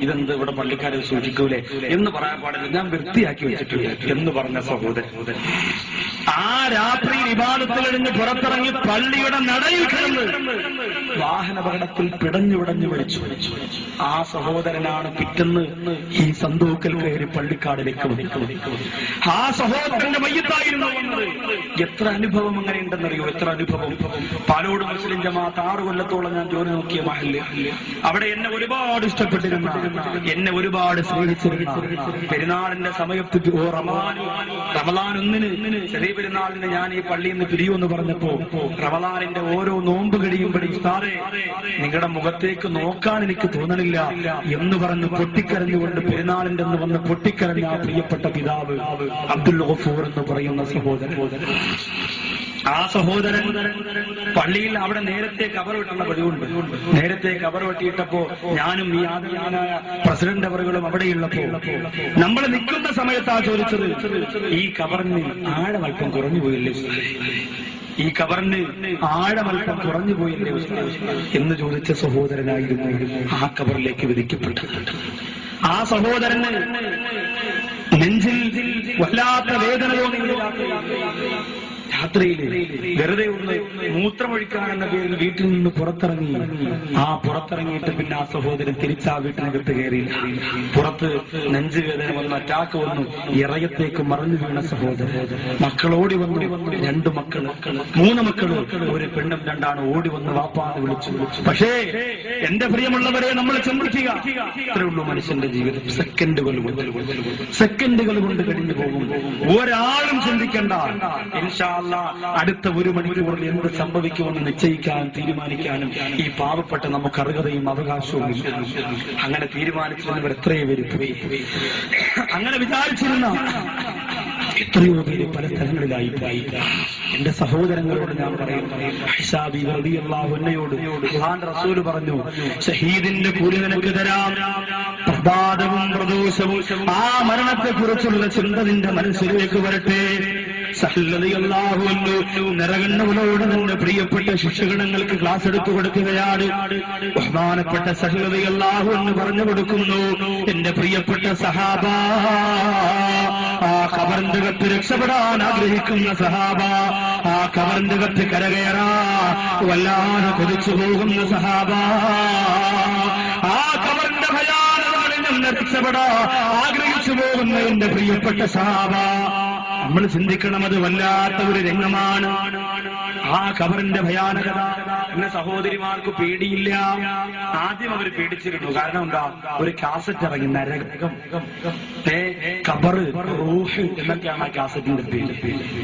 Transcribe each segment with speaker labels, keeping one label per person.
Speaker 1: ഇതെന്ത് ഇവിടെ പള്ളിക്കാരെ സൂക്ഷിക്കൂലേ എന്ന് പറയാൻ പാടില്ല, ഞാൻ വൃത്തിയാക്കി വെച്ചിട്ടില്ല എന്ന് പറഞ്ഞ സഹോദരൻ ആ രാത്രി ഇബാദത്ത് കഴിഞ്ഞ് പുറത്തിറങ്ങി പള്ളിയുടെ നടയിൽ കിടന്ന് വാഹനാപകടത്തിൽ പിടഞ്ഞു മരിച്ചു. ആ സഹോദരനാണ് പിറ്റെന്ന് ഈ സന്തൂക്കൽ കയറി പള്ളിക്കാടിലേക്ക് വന്നത്. ആ സഹോദരന്റെ മയ്യത്തായിരുന്നു വന്നത്. എത്ര അനുഭവം അങ്ങനെ ഉണ്ടെന്നറിയോ? എത്ര അനുഭവം. പാലോട് മുസ്ലിം ജമാഅത്ത് 6 കൊല്ലത്തോളം ഞാൻ ജോലി നോക്കിയ മഹല്ല്. അവിടെ എന്നെ ഒരുപാട് ഇഷ്ടപ്പെട്ടിരുന്ന, എന്നെ ഒരുപാട് സ്നേഹിച്ചിരുന്ന, പെരുന്നാളിന്റെ സമയത്ത് റമളാൻ 1 ചെറിയ പെരുന്നാളിന് ഞാൻ ഈ പള്ളിയിൽ നിന്ന് പിരിയുമെന്ന് പറഞ്ഞപ്പോ റമളാനിന്റെ ഓരോ നോമ്പ് കഴിയുമ്പോഴും ഉസ്താദേ നിങ്ങളുടെ മുഖത്തേക്ക് നോക്കാൻ എനിക്ക് തോന്നണില്ല എന്ന് പറഞ്ഞ് പൊട്ടിക്കരഞ്ഞുകൊണ്ട് പെരുന്നാളിന്റെ അന്ന് വന്ന് പൊട്ടിക്കരഞ്ഞ ആ പ്രിയപ്പെട്ട പിതാവ് അബ്ദുൽ ഗഫൂർ എന്ന് പറയുന്ന സഹോദരൻ. ആ സഹോദരൻ പള്ളിയിൽ അവിടെ നേരത്തെ കബർ വെട്ടുന്ന പതിവുണ്ട്. നേരത്തെ കബർ വെട്ടിയിട്ടപ്പോ ഞാനും ഈ ആദരണീയനായ പ്രസിഡന്റ് അവറുകളും അവിടെയുള്ളപ്പോ നമ്മൾ നിൽക്കുന്ന സമയത്താ ചോദിച്ചത്, ഈ കബറിന് ആഴമൽപ്പം കുറഞ്ഞു പോയില്ലേ, ഈ കബറിന് ആഴമൽപ്പം കുറഞ്ഞു പോയില്ലേ എന്ന് ചോദിച്ച സഹോദരനായിരുന്നു ആ കബറിലേക്ക് വിധിക്കപ്പെട്ടത്. ആ സഹോദരന് നെഞ്ചിൽ വല്ലാത്ത വേദന തോന്നി. രാത്രിയിൽ വെറുതെ ഒന്ന് മൂത്രമൊഴിക്കാനെന്ന പേരിൽ വീട്ടിൽ നിന്ന് പുറത്തിറങ്ങി. ആ പുറത്തിറങ്ങിയിട്ട് പിന്നെ ആ സഹോദരൻ തിരിച്ചാ വീട്ടിനകത്ത് കയറിയില്ല. പുറത്ത് നെഞ്ചുവേദന വന്നു, അറ്റാക്ക് വന്നു, ഇറയത്തേക്ക് മറിഞ്ഞു വീണ സഹോദരൻ. മക്കളോടി വന്നു, 2 മക്കള്, 3 മക്കള്, ഒരു പെണ്ണും 2 ഓടി വന്ന് വാപ്പാന്ന് വിളിച്ചു. പക്ഷേ എന്റെ പ്രിയമുള്ളവരെ നമ്മൾ ചിന്തിക്കുക, ഇത്രേ ഉള്ളൂ മനുഷ്യന്റെ ജീവിതം. സെക്കൻഡുകൾ കൊണ്ട് കഴിഞ്ഞു പോകും. ഒരാളും ചിന്തിക്കണ്ട ഇൻഷാ അടുത്ത 1 മണിക്കൂറിൽ എന്ത് സംഭവിക്കുമെന്ന് നിശ്ചയിക്കാനും തീരുമാനിക്കാനും ഈ പാവപ്പെട്ട നമുക്ക് അർഹതയും അവകാശവും ഇല്ല. അങ്ങനെ തീരുമാനിച്ചിരുന്നവർ എത്രയോ പേര് പോയി. അങ്ങനെ വിചാരിച്ചിരുന്ന എത്രയോ പേര് പല സ്ഥലങ്ങളിലായി പോയി. എന്റെ സഹോദരങ്ങളോട് ഞാൻ പറയുന്നു, റസൂല് പറഞ്ഞു, ഷഹീദിന്റെ കൂലി നിനക്ക് തരാം, പ്രഭാതവും പ്രദോഷവും ആ മരണത്തെ കുറിച്ചുള്ള ചിന്ത നിന്റെ മനസ്സിലേക്ക് വരട്ടെ. നിറകണ്ണുകളോട് നിന്ന് പ്രിയപ്പെട്ട ശിക്ഷകണങ്ങൾക്ക് ക്ലാസ് എടുത്തു കൊടുക്കുകയാണ്. ബഹുമാനപ്പെട്ട സഹ്ലദി അല്ലാഹു എന്ന് പറഞ്ഞു കൊടുക്കുന്നു, എന്റെ പ്രിയപ്പെട്ട സഹാബ, ആ ഖബറിന്റെ കത്ത് രക്ഷപ്പെടാൻ ആഗ്രഹിക്കുന്ന സഹാബ, ആ ഖബറിന്റെ കത്ത് കരകയറാ വല്ലാതെ കൊതിച്ചു പോകുന്ന സഹാബ, ആ ഖബറിന്റെ ഭയാനകളിൽ നിന്ന് രക്ഷപ്പെടാ ആഗ്രഹിച്ചു പോകുന്ന എന്റെ പ്രിയപ്പെട്ട സഹാബ, നമ്മൾ ചിന്തിക്കണം, അത് വല്ലാത്ത ഒരു രംഗമാണ്. ആ ഖബറിന്റെ ഭയാനകത എന്നെ സഹോദരിമാർക്ക് പേടിയില്ല. ആദ്യം അവർ പേടിച്ചിരുന്നു. കാരണം എന്താ? ഒരു കാസറ്റ് ഇറങ്ങി, നരകം, ഖബറ്, റൂഹ് എന്നൊക്കെയാണ് ആ കാസറ്റിന്റെ പേര്.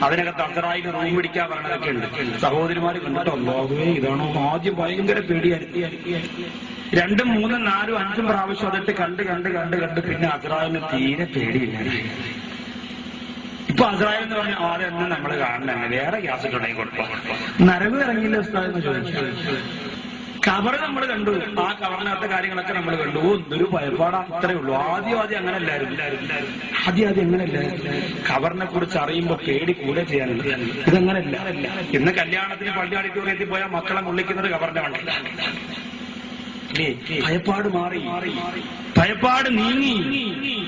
Speaker 1: അതിനകത്ത് അസറായിന് റൂം പിടിക്കാൻ പറഞ്ഞതൊക്കെ ഉണ്ട്. സഹോദരിമാര് കണ്ടിട്ടോ, അല്ലാഹുവേ ഇതാണോ? ആദ്യം ഭയങ്കര പേടിയായിരുന്നു. 2, 3, 4, 5 പ്രാവശ്യം അതിട്ട് കണ്ട് പിന്നെ അസറായിന് തീരെ പേടിയില്ല. ഇപ്പൊ അസ്രായേൽ എന്ന് പറഞ്ഞാൽ അതെന്നും നമ്മൾ കാണുന്നതന്നെ, വേറെ ഗ്യാസറ്റ് ഉണ്ടെങ്കിൽ കൊടുക്കാം. നരവ് ഇറങ്ങിയില്ല ഉസ്താദെന്ന് ചോദിച്ചു. കബറ് നമ്മൾ കണ്ടു, ആ കബറിനകത്തെ കാര്യങ്ങളൊക്കെ നമ്മൾ കണ്ടു. എന്തൊരു ഭയപ്പാടാ, അത്രേ ഉള്ളൂ. ആദ്യം അങ്ങനെയല്ലായിരുന്നു. ആദ്യം അങ്ങനെയല്ലായിരുന്നു. ഖബറിനെ കുറിച്ച് അറിയുമ്പോ പേടി കൂടെ ചെയ്യാനുണ്ട്. ഇതങ്ങനല്ല. ഇന്ന് കല്യാണത്തിന് പള്ളി ഓഡിറ്റോറിയത്തിൽ പോയാൽ മക്കളെ മുള്ളിക്കുന്നത് ഖബറിന്റെ വണ്ടിയിലാണ്. ഭയപ്പാട് മാറി, ഭയപ്പാട് നീങ്ങി.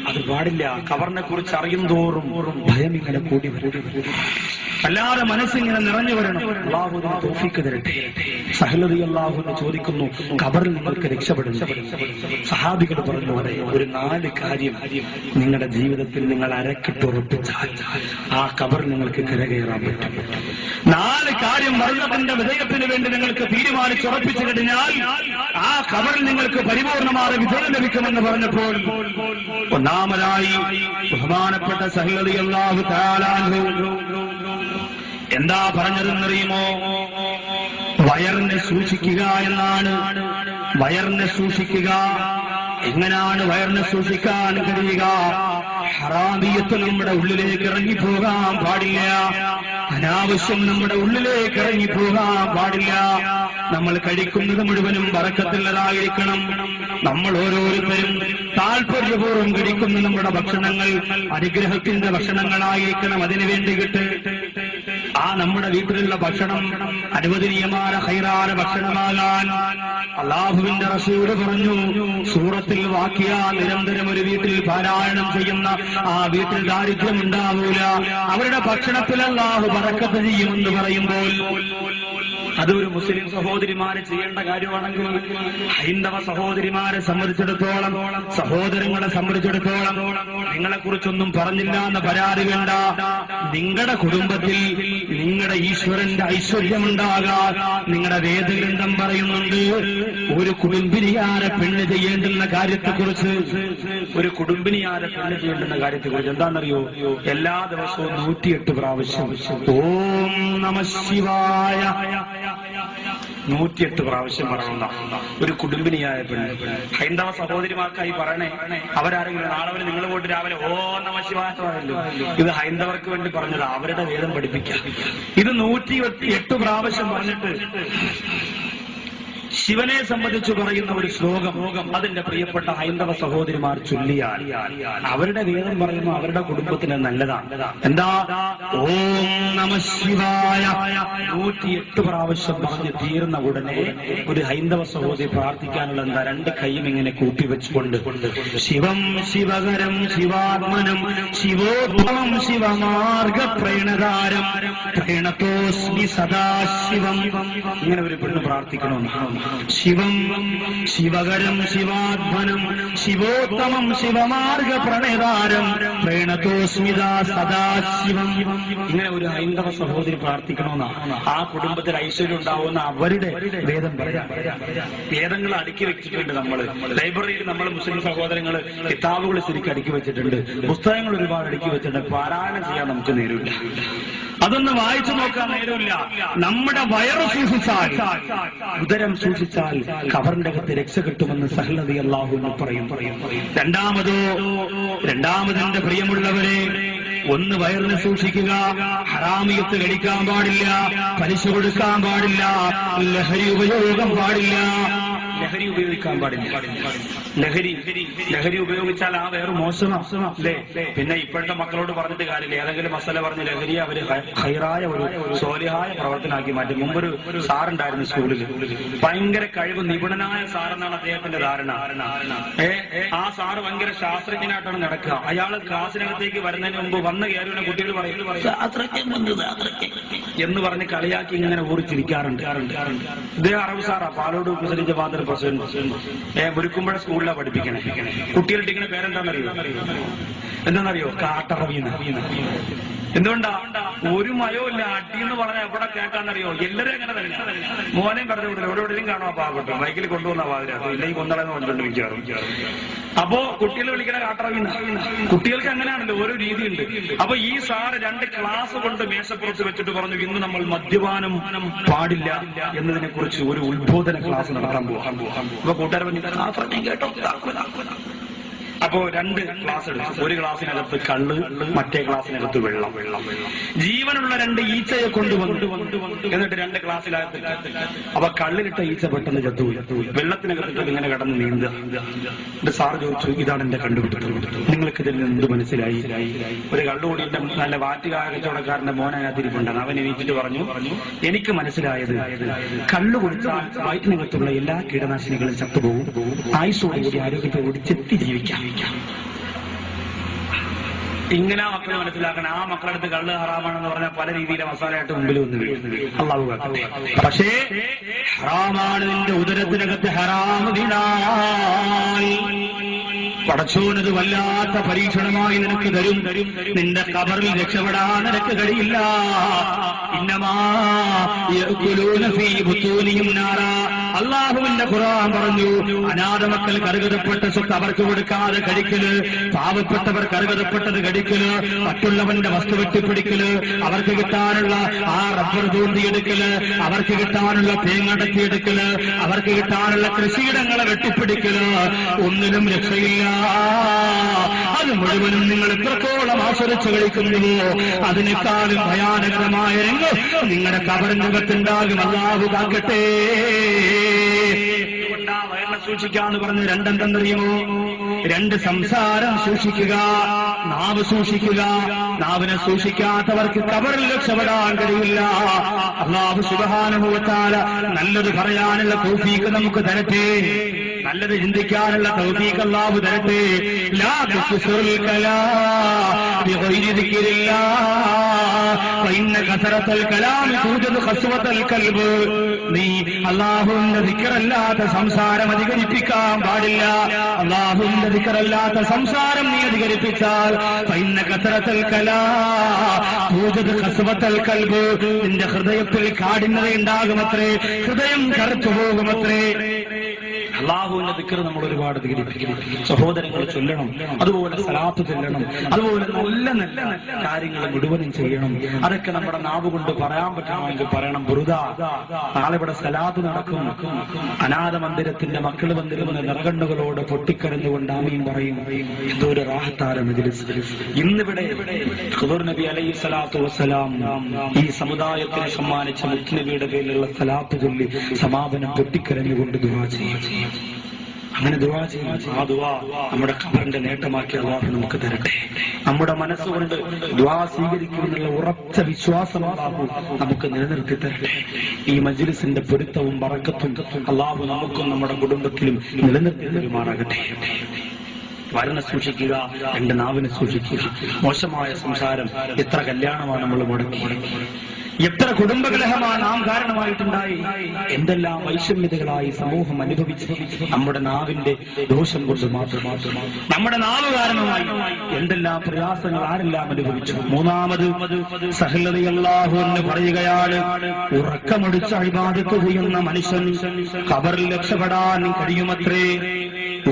Speaker 1: അത് പാടില്ല. ഖബറിനെ കുറിച്ച് അറിയും തോറും ഭയം ഇങ്ങനെ കൂടി വരും. അല്ലാതെ മനസ്സിങ്ങനെ നിറഞ്ഞു വരണം. അല്ലാഹു തൗഫീഖ് തരട്ടെ. സഹ്ലദി അല്ലാഹുവിനെ ചോദിക്കുന്നു, ഖബറിൽ നിങ്ങൾക്ക് രക്ഷപ്പെടുന്നു. സഹാബികൾ പറഞ്ഞു, ഒരു 4 കാര്യം നിങ്ങളുടെ ജീവിതത്തിൽ നിങ്ങൾ അരക്കിട്ടുറപ്പിച്ചാൽ ആ ഖബറിൽ നിങ്ങൾക്ക് കരകയറാൻ പറ്റും. 4 കാര്യം മരണത്തിന്റെ വിജയത്തിന് വേണ്ടി നിങ്ങൾക്ക് തീരുമാനിച്ചുറപ്പിച്ചു കഴിഞ്ഞാൽ ആ ഖബറിൽ നിങ്ങൾക്ക് പരിപൂർണമായ വിജയം ലഭിക്കുമെന്ന് പറഞ്ഞപ്പോൾ ഒന്നാമതായി ബഹുമാനപ്പെട്ട സഹ്ലദി അല്ലാഹു തആല അൻഹു എന്താ പറഞ്ഞതെന്നറിയുമോ? വയറിനെ സൂക്ഷിക്കുക എന്നാണ്. വയറിനെ സൂക്ഷിക്കുക. എങ്ങനെയാണ് വയറിനെ സൂക്ഷിക്കാൻ കഴിയുക? ഹറാമിയത്ത് നമ്മുടെ ഉള്ളിലേക്ക് ഇറങ്ങിപ്പോകാൻ പാടില്ല. അനാവശ്യം നമ്മുടെ ഉള്ളിലേക്ക് ഇറങ്ങിപ്പോകാൻ പാടില്ല. നമ്മൾ കഴിക്കുന്നത് മുഴുവനും ബറക്കത്തുള്ളതായിരിക്കണം. നമ്മൾ ഓരോരുത്തരും താല്പര്യപൂർവ്വം കഴിക്കുന്ന നമ്മുടെ ഭക്ഷണങ്ങൾ അനുഗ്രഹത്തിന്റെ ഭക്ഷണങ്ങളായിരിക്കണം. അതിനു വേണ്ടിയിട്ട് നമ്മുടെ വീട്ടിലുള്ള ഭക്ഷണം അനുവദനീയമായ ഖൈറാന ഭക്ഷണമാകാൻ അല്ലാഹുവിന്റെ റസൂൽ പറഞ്ഞു. സൂറത്തിൽ വാക്കിയ നിരന്തരം ഒരു വീട്ടിൽ പാരായണം ചെയ്യുന്ന ആ വീട്ടിൽ ദാരിദ്ര്യം ഉണ്ടാവൂല. അവരുടെ ഭക്ഷണത്തിൽ അല്ലാഹു ബറക്കത്ത് ചെയ്യുമെന്ന് പറയുമ്പോൾ അതൊരു മുസ്ലിം സഹോദരിമാരെ ചെയ്യേണ്ട കാര്യമാണെങ്കിൽ ഹൈന്ദവ സഹോദരിമാരെ സംബന്ധിച്ചിടത്തോളം, സഹോദരങ്ങളെ സംബന്ധിച്ചിടത്തോളം നിങ്ങളെക്കുറിച്ചൊന്നും പറഞ്ഞില്ല എന്ന പരാതി വേണ്ട. നിങ്ങളുടെ കുടുംബത്തിൽ നിങ്ങളുടെ ഈശ്വരന്റെ ഐശ്വര്യമുണ്ടാകാൻ നിങ്ങളുടെ വേദഗ്രന്ഥം പറയുന്നുണ്ട്. ഒരു കുടുംബിനിയാരെ പെണ്ണ് ചെയ്യേണ്ടുന്ന കാര്യത്തെക്കുറിച്ച്, ഒരു കുടുംബിനിയാരെ പെണ്ണ് ചെയ്യേണ്ടുന്ന കാര്യത്തെക്കുറിച്ച് എന്താണെന്നറിയോ? എല്ലാ ദിവസവും 108 പ്രാവശ്യം ഓം നമഃ ശിവായ 108 പ്രാവശ്യം പറയണ്ട ഒരു കുടുംബിനിയായ പെണ്ണ്. ഹൈന്ദവ സഹോദരിമാർക്കായി പറയണേ, അവരാരെങ്കിലും നാളെ നിങ്ങൾ പോയിട്ട് രാവിലെ ഓ നമഃ ശിവായ പറയല്ലോ. ഇത് ഹൈന്ദവർക്ക് വേണ്ടി പറഞ്ഞത്, അവരുടെ വേദം പഠിപ്പിക്കാം. ഇത് 108 പ്രാവശ്യം പറഞ്ഞിട്ട് ശിവനെ സംബന്ധിച്ച് പറയുന്ന ഒരു ശ്ലോകം അതിന്റെ പ്രിയപ്പെട്ട ഹൈന്ദവ സഹോദരിമാർ ചൊല്ലിയാൽ അവരുടെ വേദം പറയുമ്പോൾ അവരുടെ കുടുംബത്തിന് നല്ലതാണ്. എന്താ? ഓം നമഃ ശിവായ 108 പ്രാവശ്യം പറഞ്ഞ് തീർന്ന ഉടനെ ഒരു ഹൈന്ദവ സഹോദരി പ്രാർത്ഥിക്കാനുള്ള എന്താ? 2 കൈയും ഇങ്ങനെ കൂട്ടിവെച്ചുകൊണ്ട് ശിവം ശിവകരം ശിവാത്മനം ശിവോത്തമം ശിവമാർഗ പ്രേണതാരം പ്രണതോസ്മി സദാശിവം, ഇങ്ങനെ ഒരു പെണ്ണ് പ്രാർത്ഥിക്കണമെന്ന്. ശിവം ശിവകരം ശിവാത്മനം ശിവോത്തമം ശിവമാർഗ പ്രണേതാരം പ്രണതോസ്മിത സദാശിവം, ഇങ്ങനെ ഒരു ഹൈന്ദവ സഹോദരി പ്രാർത്ഥിക്കണമെന്നാണ്. ആ കുടുംബത്തിൽ ഐശ്വര്യം ഉണ്ടാവുന്ന അവരുടെ വേദം പറയാം. വേദങ്ങൾ അടുക്കി വെച്ചിട്ടുണ്ട്. നമ്മൾ ലൈബ്രറിയിൽ നമ്മൾ മുസ്ലിം സഹോദരങ്ങൾ കിതാബുകൾ ശരിക്കും അടുക്കി വെച്ചിട്ടുണ്ട്. പുസ്തകങ്ങൾ ഒരുപാട് അടുക്കി വെച്ചിട്ടുണ്ട്. പാരായണം ചെയ്യാൻ നമുക്ക് നേരമില്ല, അതൊന്ന് വായിച്ചു നോക്കാൻ നേരമില്ല. നമ്മുടെ വയറ് സൂക്ഷിച്ചാൽ, ഉദരം സൂക്ഷിച്ചാൽ ഖബറിന്റെ അകത്ത് രക്ഷ കിട്ടുമെന്ന് സഹൽ റളിയല്ലാഹു അൻഹു പറയും. രണ്ടാമതിന്റെ പ്രിയമുള്ളവരെ, ഒന്ന് വയറിനെ സൂക്ഷിക്കുക. ഹറാമിയത്ത് കഴിക്കാൻ പാടില്ല, പലിശ കൊടുക്കാൻ പാടില്ല, ലഹരി ഉപയോഗം പാടില്ല. ലഹരി ഉപയോഗിക്കാൻ പാടില്ല. ലഹരി ഉപയോഗിച്ചാൽ ആ വേറെ മോശമാണ് അല്ലേ? പിന്നെ ഇപ്പോഴത്തെ മക്കളോട് പറഞ്ഞിട്ട് കാര്യമില്ല. ഏതെങ്കിലും മസല പറഞ്ഞ് ലഹരിയെ അവര് ഹൈറായ ഒരു സോലിഹായ പ്രവർത്തനമാക്കി മാറ്റി. മുമ്പൊരു സാറുണ്ടായിരുന്നു സ്കൂളിൽ, ഭയങ്കര കഴിവ് നിപുണനായ സാറെന്നാണ് അദ്ദേഹത്തിന്റെ ധാരണ. ആ സാറ് ഭയങ്കര ശാസ്ത്രജ്ഞനായിട്ടാണ് നടക്കുക. അയാള് ക്ലാസ്സിനകത്തേക്ക് വരുന്നതിന് മുമ്പ് വന്ന് കയറുന്ന കുട്ടികൾ പറയും എന്ന് പറഞ്ഞ് കളിയാക്കി ഇങ്ങനെ ഊറിച്ചിരിക്കാറുണ്ട്. ഇദ്ദേഹം അറബ് സാറാ, Palode president father president. Murukkumpuzha സ്കൂളിലാണ് പഠിപ്പിക്കണേ. കുട്ടികളുടെ ഇങ്ങനെ എന്താണെന്നറിയോ? കാട്ടറവീന്ന്. എന്തുകൊണ്ടാ? ഒരു മയവും അടി എന്ന് പറഞ്ഞാൽ എവിടെ കേൾക്കാന്നറിയോ? എല്ലാവരും എങ്ങനെ തന്നെ മോനെയും കടന്നു വിട്ടില്ല. എവിടെയും കാണും. ആ പാവപ്പെട്ടു ബൈക്കിൽ കൊണ്ടുവന്ന പാതിരാത്രി ഇല്ലെങ്കിൽ കൊന്നളെന്ന് പറഞ്ഞുകൊണ്ട് വിളിക്കാറും. അപ്പോ കുട്ടികൾ വിളിക്കണ കാട്ടറവീന്ന്. കുട്ടികൾക്ക് അങ്ങനെയാണല്ലോ, ഓരോ രീതിയുണ്ട്. അപ്പൊ ഈ സാറ് 2 ക്ലാസ് കൊണ്ട് മേശപ്പുറത്ത് വെച്ചിട്ട് പറഞ്ഞു, ഇന്ന് നമ്മൾ മദ്യപാനം പാടില്ല എന്നതിനെ കുറിച്ച് ഒരു ഉത്ബോധന ക്ലാസ് നടത്താൻ പോകാം. അപ്പൊ കൂട്ടുകാരെ പറഞ്ഞു കേട്ടോ. അപ്പോ 2 ക്ലാസ് എടുത്തു. ഒരു ക്ലാസ്സിനകത്ത് കള്ള്, മറ്റേ ക്ലാസ്സിനകത്ത് വെള്ളം. ജീവനുള്ള 2 ഈച്ചയെ കൊണ്ടുവന്നു. എന്നിട്ട് 2 ക്ലാസ്സിനകത്ത് അപ്പൊ കള്ളിലിട്ട ഈച്ച പെട്ടെന്ന് ചത്തുപോയി. വെള്ളത്തിനകത്തിട്ട് ഇങ്ങനെ കിടന്ന് നീന്തുക. എന്റെ സാറ് ചോദിച്ചു, ഇതാണ് എന്റെ കണ്ടുപിടുത്തം, നിങ്ങൾക്ക് ഇതിൽ നിന്ന് എന്ത് മനസ്സിലായി? ഒരു കള്ളുകൂടിന്റെ നല്ല വാറ്റുകാര കച്ചവടക്കാരന്റെ മോനകത്തിരിപ്പുണ്ടാണ്. അവൻ എണീറ്റിട്ട് പറഞ്ഞു, എനിക്ക് മനസ്സിലായത് കള്ളു കുടിച്ചാൽ വയറ്റിനകത്തുള്ള എല്ലാ കീടനാശിനികളും ചത്തുപോകും, ആയുസ്സോടുകൂടി ആരോഗ്യത്തോടുകൂടി ചെത്തി ജീവിക്കാം. ഇങ്ങനെ മക്കൾ മനസ്സിലാക്കണം. ആ മക്കളടുത്ത് കള്ള് ഹറാമാണെന്ന് പറഞ്ഞാൽ പല രീതിയിലെ മസാലയായിട്ട് മുമ്പിൽ വന്ന് വീഴും. അല്ലാഹു കാക്കട്ടെ. പക്ഷേ ഹറാമാണ് നിന്റെ ഉദരത്തിനകത്ത് ഹറാം വീണാൽ പടച്ചോനത് വല്ലാത്ത പരീക്ഷണമായി നിനക്ക് തരും. നിന്റെ ഖബറിൽ രക്ഷപ്പെടാൻ നിനക്ക് കഴിയില്ല. അല്ലാഹുവിന്റെ ഖുർആൻ പറഞ്ഞു, അനാഥ മക്കൾ കരുകതപ്പെട്ട സ്വത്ത് അവർക്ക് കൊടുക്കാതെ കഴിക്കല്, പാവപ്പെട്ടവർ കരുകതപ്പെട്ടത് കഴിക്കല്, മറ്റുള്ളവന്റെ വസ്തു വെട്ടിപ്പിടിക്കല്, അവർക്ക് കിട്ടാനുള്ള ആ റബ്ബർ തൂന്തിയെടുക്കല്, അവർക്ക് കിട്ടാനുള്ള തേങ്ങടത്തിയെടുക്കല്, അവർക്ക് കിട്ടാനുള്ള കൃഷിയിടങ്ങളെ വെട്ടിപ്പിടിക്കല്, ഒന്നിലും രക്ഷയില്ല. അത് മുഴുവനും നിങ്ങൾ എത്രത്തോളം ആസ്വദിച്ചു കഴിക്കുന്നുവോ അതിനേക്കാളും ഭയാനകരമായ രംഗം നിങ്ങളുടെ ഖബറിനകത്തുണ്ടാകും. അല്ലാഹു കാക്കട്ടെ. വയറിനെ സൂക്ഷിക്കാന്ന് പറഞ്ഞ് 2 എന്തെന്നറിയുമോ? 2 സംസാരം സൂക്ഷിക്കുക. നാവ് സൂക്ഷിക്കുക. നാവിനെ സൂക്ഷിക്കാത്തവർക്ക് ഖബറിൽ രക്ഷപ്പെടാൻ കഴിയില്ല. അല്ലാഹു സുബ്ഹാനഹു വ തആല നല്ലത് പറയാനുള്ള തൗഫീഖ് നമുക്ക് തരട്ടെ, നല്ലത് ചിന്തിക്കാനുള്ള തൗഫീഖ് അല്ലാഹു തരട്ടെ. ലാ തുക്സിറുൽ കലാം ബിഗൈരി ദിക്രില്ലാഹ് ഫഇന്ന കസറത്തുൽ കലാം തൂജിദു ഖസ്വത്തുൽ ഖൽബ്. നീ അല്ലാഹുവിന്റെ ദിക്റല്ലാത്ത സംസാരം അധികരിപ്പിക്കാൻ പാടില്ല. അല്ലാഹുവിന്റെ ദിക്റല്ലാത്ത സംസാരം നീ അധികരിപ്പിച്ചാൽ ഫഇന്ന കസറത്തുൽ കലാം തൂജിദു ഖസ്വത്തുൽ ഖൽബ്, നിന്റെ ഹൃദയത്തിൽ കാഠിന്യത ഉണ്ടാകുമത്രേ, ഹൃദയം കറുത്തു പോകുമത്രേ. അല്ലാഹുവിന്റെ ദിക്ർ നമ്മൾ ഒരുപാട് അധികരിപ്പിക്കണം. സഹോദരങ്ങൾ ചൊല്ലണം, അതുപോലെ സലാത്ത് ചൊല്ലണം, അതുപോലെ നല്ല നല്ല കാര്യങ്ങൾ മുഴുവനും ചെയ്യണം. അതൊക്കെ നമ്മുടെ നാവ് കൊണ്ട് പറയാൻ പറ്റണമെങ്കിൽ പറയണം. ബുറുദ നാളെ ഇവിടെ സലാത്ത് നടക്കും. അനാഥ മന്ദിരത്തിന്റെ മക്കൾ വന്നിരുന്ന നിറകണ്ണുകളോട് പൊട്ടിക്കരഞ്ഞുകൊണ്ട് ആമീൻ പറയും. എന്തോ ഒരു റാഹത്താര മജ്‌ലിസ്. ഇന്നിവിടെ ഖുദർ നബി അലൈഹി സ്വലാത്തു വസ്സലാം ഈ സമുദായത്തിന് സമ്മാനിച്ച മുത്തുനബിയുടെ പേരിലുള്ള സലാത്ത് ചൊല്ലി സമാപനം പൊട്ടിക്കരഞ്ഞുകൊണ്ട് ദുആ ചെയ്യും. അങ്ങനെ ദുആ ചെയ്യും. ആ ദുആ നമ്മുടെ ഖബറിന്റെ നേട്ടമാക്കി അല്ലാഹു നമുക്ക് തരട്ടെ. നമ്മുടെ മനസ്സുകൊണ്ട് ദുആ സ്വീകരിക്കുമെന്നുള്ള ഉറച്ച വിശ്വാസം അല്ലാഹു നമുക്ക് നിലനിർത്തി തരട്ടെ. ഈ മജ്‌ലിസിന്റെ പൊരുത്തവും ബറക്കത്തും അല്ലാഹു നമുക്കും നമ്മുടെ കുടുംബത്തിലും നിലനിർത്തി തരുമാറാകട്ടെ. വരനെ സൂക്ഷിക്കുക, എന്റെ നാവിനെ സൂക്ഷിക്കുക. മോശമായ സംസാരം എത്ര കല്യാണമാണ് നമ്മൾ മുടക്കി, എത്ര കുടുംബകലഹമാണ് നാം കാരണമായിട്ടുണ്ടായി. എന്തെല്ലാം വൈഷമ്യതകളായി സമൂഹം അനുഭവിച്ച് നമ്മുടെ നാവിന്റെ ദോഷം കൊണ്ട് മാത്രം നമ്മുടെ നാവ് കാരണമായി എന്തെല്ലാം പ്രയാസങ്ങൾ ആരെല്ലാം അനുഭവിച്ചു. മൂന്നാമത് സഹൽ റളിയല്ലാഹു അൻഹു പറയുകയാണ്, ഉറക്കമൊടിച്ച ഇബാദത്ത് ചെയ്യുന്ന മനുഷ്യൻ ഖബറിൽ രക്ഷപ്പെടാൻ കഴിയുമത്രേ.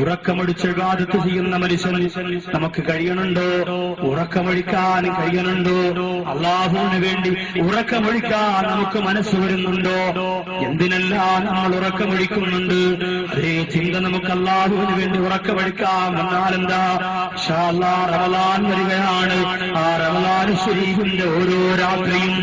Speaker 1: ഉറക്കമൊടിച്ച് ഇബാദത്ത് ചെയ്യുന്ന മനുഷ്യൻ നമുക്ക് കഴിയണുണ്ടോ? ഉറക്കമൊഴിക്കാൻ കഴിയണുണ്ടോ? അല്ലാഹുവിന് വേണ്ടി ഉറക്കമൊഴിക്കാൻ നമുക്ക് മനസ്സ് വരുന്നുണ്ടോ? എന്തിനെല്ലാം നമ്മൾ ഉറക്കമൊഴിക്കുന്നുണ്ട്? അതേ ചിന്ത നമുക്ക് അല്ലാഹുവിന് വേണ്ടി ഉറക്കമൊഴിക്കാം. എന്നാലെന്താ, ഇൻഷാ അല്ലാഹ് റമളാൻ വരികയാണ്. ആ റമളാൻ ശരീഫിന്റെ ഓരോ രാത്രിയും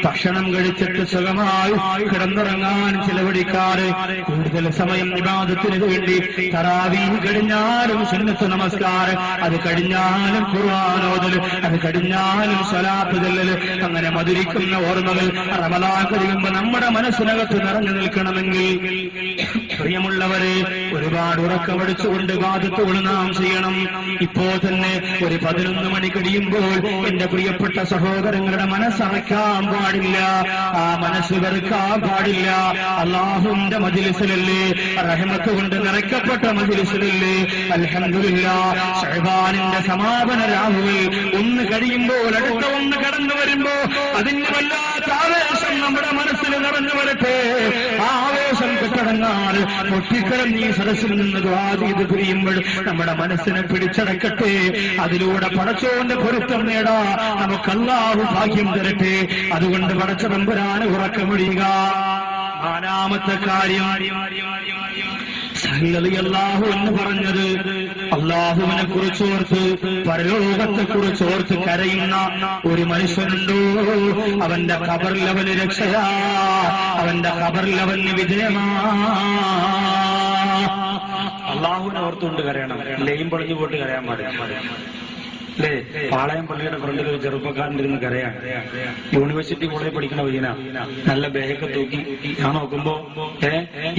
Speaker 1: ഭക്ഷണം കഴിച്ചിട്ട് സുഖമായി കിടന്നുറങ്ങാൻ ചിലവഴിക്കാറ്, കൂടുതൽ സമയം ഇബാദത്തിന് വേണ്ടി തറാവീഹ് കഴിഞ്ഞാലും സുന്നത്ത് നമസ്കാരം, അത് കഴിഞ്ഞാലും ഖുർആൻ ഓതൽ, അത് കഴിഞ്ഞാലും സ്വലാത്ത് ചൊല്ലൽ, അങ്ങനെ മധുരിക്കുന്ന ഓർമ്മകൾ റമളാൻ കഴിയുമ്പോൾ നമ്മുടെ മനസ്സിനകത്ത് നിറഞ്ഞു നിൽക്കണമെങ്കിൽ പ്രിയമുള്ളവരെ ഒരുപാട് ഉറക്കമടിച്ചുകൊണ്ട് ഇബാദത്തുകൾ നാം ചെയ്യണം. ഇപ്പോ തന്നെ ഒരു 11 മണി കഴിയുമ്പോൾ എന്റെ പ്രിയപ്പെട്ട സഹോദരങ്ങളുടെ മനസ്സറക്കാൻ പാടില്ല, ആ മനസ്സ് വെറുക്കാൻ പാടില്ല. അല്ലാഹുവിന്റെ മജ്‌ലിസിലല്ലേ, റഹ്മത്ത് കൊണ്ട് നിറയ്ക്കപ്പെട്ട മജ്‌ലിസിലല്ലേ. അൽഹംദുലില്ലാഹ്, ശഅബാനിന്റെ സമാപന രാവുകൾ ഒന്ന് കഴിയുമ്പോൾ അടുത്ത ഒന്ന് കടന്നു വരുമ്പോ അതിന് വല്ലാത്ത ആവേശം നമ്മുടെ മനസ്സിൽ നിറഞ്ഞു വരട്ടെ. ആ ആവേശം കെട്ടടങ്ങാതെ പൊട്ടിക്കരഞ്ഞ് ഈ സദസ്സിൽ നിന്ന് ദുആ ചെയ്ത് പിരിയുമ്പോൾ നമ്മുടെ മനസ്സിനെ പിടിച്ചടക്കട്ടെ. അതിലൂടെ പടച്ചോന്റെ പൊരുത്തം നേടാ നമുക്ക് അല്ലാഹു ഭാഗ്യം തരട്ടെ. അതുകൊണ്ട് പടച്ച തമ്പുരാന് ഉറക്കമൊഴിയുക. നാലാമത്തെ കാര്യം അല്ലാഹു എന്ന് പറഞ്ഞത്, അല്ലാഹുവിനെ കുറിച്ചോർത്ത് പരലോകത്തെ കുറിച്ചോർത്ത് കരയുന്ന ഒരു മനുഷ്യനുണ്ടോ? അവന്റെ ഖബറിൽ അവന് രക്ഷയാ, അവന്റെ ഖബറിൽ അവന് വിജയമാ. അല്ലാഹുവിനെ ഓർത്തുകൊണ്ട് കരയണം, ലയും പൊളിഞ്ഞു പോയിട്ട് കരയാൻ പാടില്ല. അല്ലേ, പാളയം പള്ളിയുടെ ഫ്രണ്ടിൽ ഒരു ചെറുപ്പക്കാരൻ്റെ കരയാണ്. യൂണിവേഴ്സിറ്റി കോളേജിൽ പഠിക്കണ പയ്യനാ, നല്ല ബാഗൊക്കെ തൂക്കി. ഞാൻ നോക്കുമ്പോ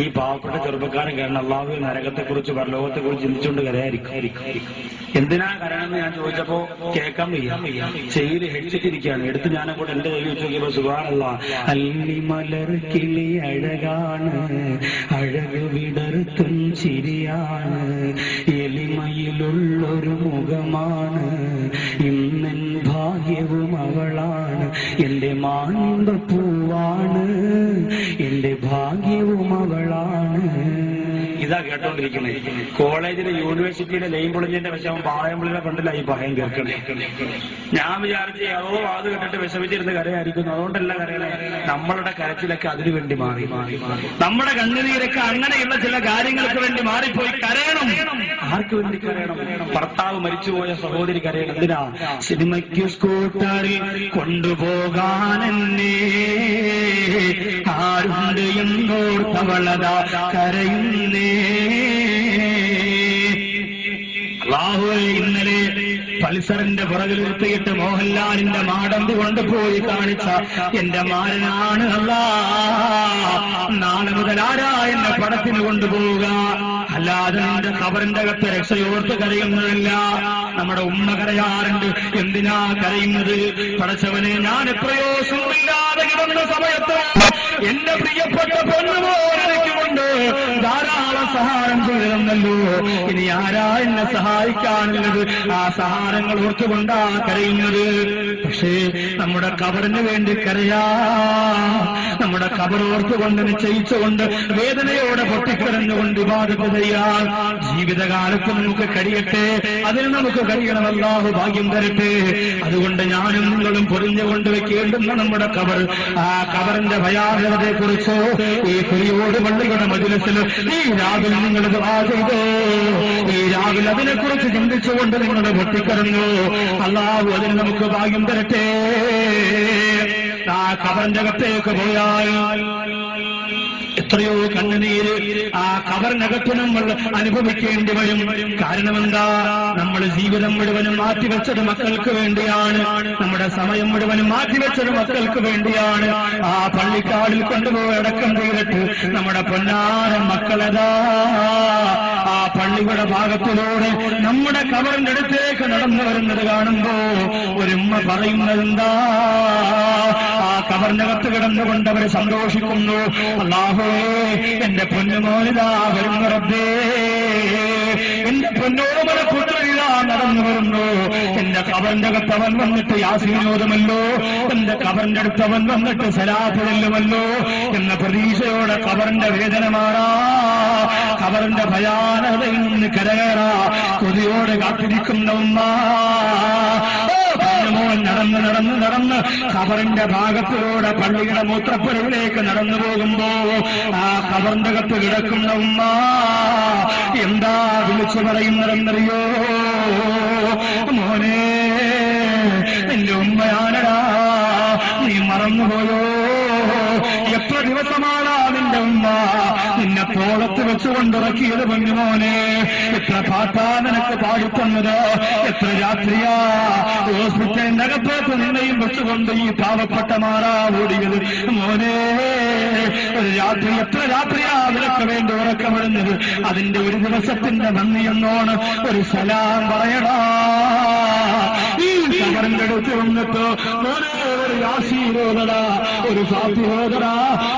Speaker 1: ഈ പാവപ്പെട്ട ചെറുപ്പക്കാരൻ കാരണം അല്ലാഹു നരകത്തെ കുറിച്ച് പരലോകത്തെ കുറിച്ച് ചിന്തിച്ചുകൊണ്ട് കരയായിരിക്കും. എന്തിനാ കരണമെന്ന് ഞാൻ ചോദിച്ചപ്പോ കേൾക്കാൻ വയ്യ. ചെയിൽ ഹെഡ്സെറ്റ് ഇരിക്കുകയാണ്. എടുത്ത് ഞാനെ കൂടെ എന്റെ കൈ വെച്ച് നോക്കിയപ്പോ സുബ്ഹാനല്ലാഹ്, അല്ലിമലർ കിളി അഴകാണ്, അഴക് വിടർത്തും ചിരിയാണ്, എളിമയിലുള്ളൊരു മുഖമാണ്, ഇന്നൻ ഭാഗ്യവും അവളാണ്, എന്റെ മാനിമ്പപ്പൂവാണ്, എന്റെ ഭാഗ്യവും അവളാണ്. ഇതാ കേട്ടോണ്ടിരിക്കുന്നത്. കോളേജിലെ യൂണിവേഴ്സിറ്റിയിലെ ലൈൻ പൊളിഞ്ഞതിന്റെ വിഷമം പാളയംപള്ളിയുടെ ഫ്രണ്ടിലായി ഭയം കേൾക്കണേ. ഞാൻ വിചാരിച്ച് അത് കേട്ടിട്ട് വിഷമിച്ചിരുന്ന് കരയായിരിക്കുന്നു. അതുകൊണ്ടല്ല കരയണേ, നമ്മളുടെ കരച്ചിലൊക്കെ അതിനു വേണ്ടി മാറി, നമ്മുടെ കണ്ണുനീരൊക്കെ അങ്ങനെയുള്ള ചില കാര്യങ്ങൾക്ക് വേണ്ടി മാറിപ്പോയി കരയണം. ആർക്ക് വേണ്ടി കരയണം? ഭർത്താവ് മരിച്ചുപോയ സഹോദരി കരയണം. എന്തിനാ? സിനിമയ്ക്ക് സ്കൂട്ടറിൽ കൊണ്ടുപോകാൻ എന്നെ ആരുണ്ട് എന്നോർത്തവളതാ കരയുന്നേ. അല്ലാഹുവേ, ഇന്നലെ പൾസറിന്റെ പുറകിൽ നിർത്തിയിട്ട് മോഹൻലാലിന്റെ മാടമ്പ് കൊണ്ടുപോയി കാണിച്ച എന്റെ മാരനാണ് അല്ലാ. നാളെ മുതൽ ആരാ എന്നെ പടത്തിന് കൊണ്ടുപോവുക? അല്ലാതെ നിന്റെ ഖബറിന്റെ അകത്ത് രക്ഷയോർത്ത് കരയുന്നതല്ല. നമ്മുടെ ഉമ്മ കരയാറുണ്ട്. എന്തിനാ കരയുന്നത്? പടച്ചവനെ, ഞാൻ എത്രയോ സുഖമില്ലാതെ കിടന്ന സമയത്ത് എന്റെ പ്രിയപ്പെട്ട പൊന്നുപോലെക്കൊണ്ട് ധാരാളം സഹായം ചെയ്തിരുന്നല്ലോ. ഇനി ആരാ എന്നെ സഹായിക്കാനുള്ളത്? ആ സഹായങ്ങൾ ഓർത്തുകൊണ്ടാ കരയുന്നത്. പക്ഷേ നമ്മുടെ ഖബറിന് വേണ്ടി കരയാ, നമ്മുടെ ഖബർ ഓർത്തുകൊണ്ട് നിശ്ചയിച്ചുകൊണ്ട് വേദനയോടെ പൊട്ടിക്കരഞ്ഞുകൊണ്ട് ഇബാദത്ത് ചെയ്യാൻ ജീവിതകാലത്ത് നമുക്ക് കഴിയട്ടെ. അതിന് നമുക്ക് കഴിയണം. അല്ലാഹു ഭാഗ്യം തരട്ടെ. അതുകൊണ്ട് ഞാനും നിങ്ങളും പൊറിഞ്ഞുകൊണ്ട് വെക്കേണ്ടുന്ന നമ്മുടെ ഖബർ, ആ ഖബറിന്റെ ഭയാനകതയെ കുറിച്ചോ ഈ കുരിയോട് പള്ളിയുടെ മജ്‌ലിസിൽ ഈ രാവിലെ നിങ്ങൾ ദുആ ചെയ്തോ? ഈ രാവിലെ അതിനെക്കുറിച്ച് ചിന്തിച്ചുകൊണ്ട് നിങ്ങൾ പൊട്ടിക്കരഞ്ഞു. അല്ലാഹു അതിന് നമുക്ക് ഭാഗ്യം തരട്ടെ. ആ ഖബറിന്റെ അകത്തേക്ക് പോയാൽ എത്രയോ കണ്ണുനീര് ആ ഖബറിനകത്ത് നമ്മൾ അനുഭവിക്കേണ്ടി വരും. കാരണം എന്താ? നമ്മൾ ജീവിതം മുഴുവനും മാറ്റിവെച്ചത് മക്കൾക്ക് വേണ്ടിയാണ്. നമ്മുടെ സമയം മുഴുവനും മാറ്റിവെച്ചത് മക്കൾക്ക് വേണ്ടിയാണ്. ആ പള്ളിക്കാടിൽ കൊണ്ടുപോയി അടക്കം ചെയ്തിട്ട് നമ്മുടെ പൊന്നാര മക്കളതാ ആ പള്ളിയുടെ ഭാഗത്തിലൂടെ നമ്മുടെ ഖബറിന്റെ അടുത്തേക്ക് നടന്നു വരുന്നത് കാണുമ്പോ ഒരു ഉമ്മ പറയുന്നതെന്താ? ആ ഖബറിനകത്ത് കിടന്നുകൊണ്ട് അവർ സന്തോഷിക്കുന്നു. അല്ലാഹുവേ, എന്റെ പൊന്നുമോനിതാ വരുന്ന റബ്ബേ, എന്റെ പൊന്നോമന കുട്ടരിതാ നടന്നു വരുന്നു. എന്റെ ഖബറിന്റെ അകത്ത് അവൻ വന്നിട്ട് യാസീനോദമല്ലോ, എന്റെ ഖബറിന്റെ അടുത്ത് അവൻ വന്നിട്ട് സലാത്ത് ചൊല്ലുമല്ലോ എന്ന പ്രതീക്ഷയോടെ ഖബറിന്റെ വേദന മാറാ, ഖബറിന്റെ ഭയാനകതയിൽ നിന്ന് കരകയറാ കൊതിയോടെ കാത്തിരിക്കുന്ന ഉമ്മ നടന്ന് നടന്ന് നടന്ന് ഖബറിന്റെ ഭാഗത്തിലൂടെ പള്ളിയുടെ മൂത്രപ്പുരയിലേക്ക് നടന്നു പോകുമ്പോ ആ ഖബറിന്റെ അകത്ത് കിടക്കുന്ന ഉമ്മ എന്താ വിളിച്ചു പറയുന്നതെന്നറിയോ? മോനെ, എന്റെ ഉമ്മയാനടാ, നീ മറന്നുപോയോ? എത്ര ദിവസമാണാ നിന്റെ ഉമ്മ നിന്നെ തോളത്ത് വെച്ചുകൊണ്ടിറക്കിയത് പൊന്നുമോനെ? എത്ര പാട്ടാ നിനക്ക് പാടിത്തന്നത്? എത്ര രാത്രിയാ ഹോസ്പിറ്റലിന്റെ അകത്തേക്ക് നിന്നെയും വെച്ചുകൊണ്ട് ഈ പാവപ്പെട്ട മാറാ ഓടിയത് മോനെ? ഒരു രാത്രി എത്ര രാത്രിയാ നിനക്ക് വേണ്ടി ഉറക്കമിടുന്നത്? അതിന്റെ ഒരു ദിവസത്തിന്റെ നന്ദി എന്നോണ് ഒരു സലാം പറയടാ. ഈ ഖബറിന്റെ അടുത്ത് വന്നിട്ട് മോനെ ഒരു യാസീനോദടാ, ഒരു ഫാത്തിഹോദടാ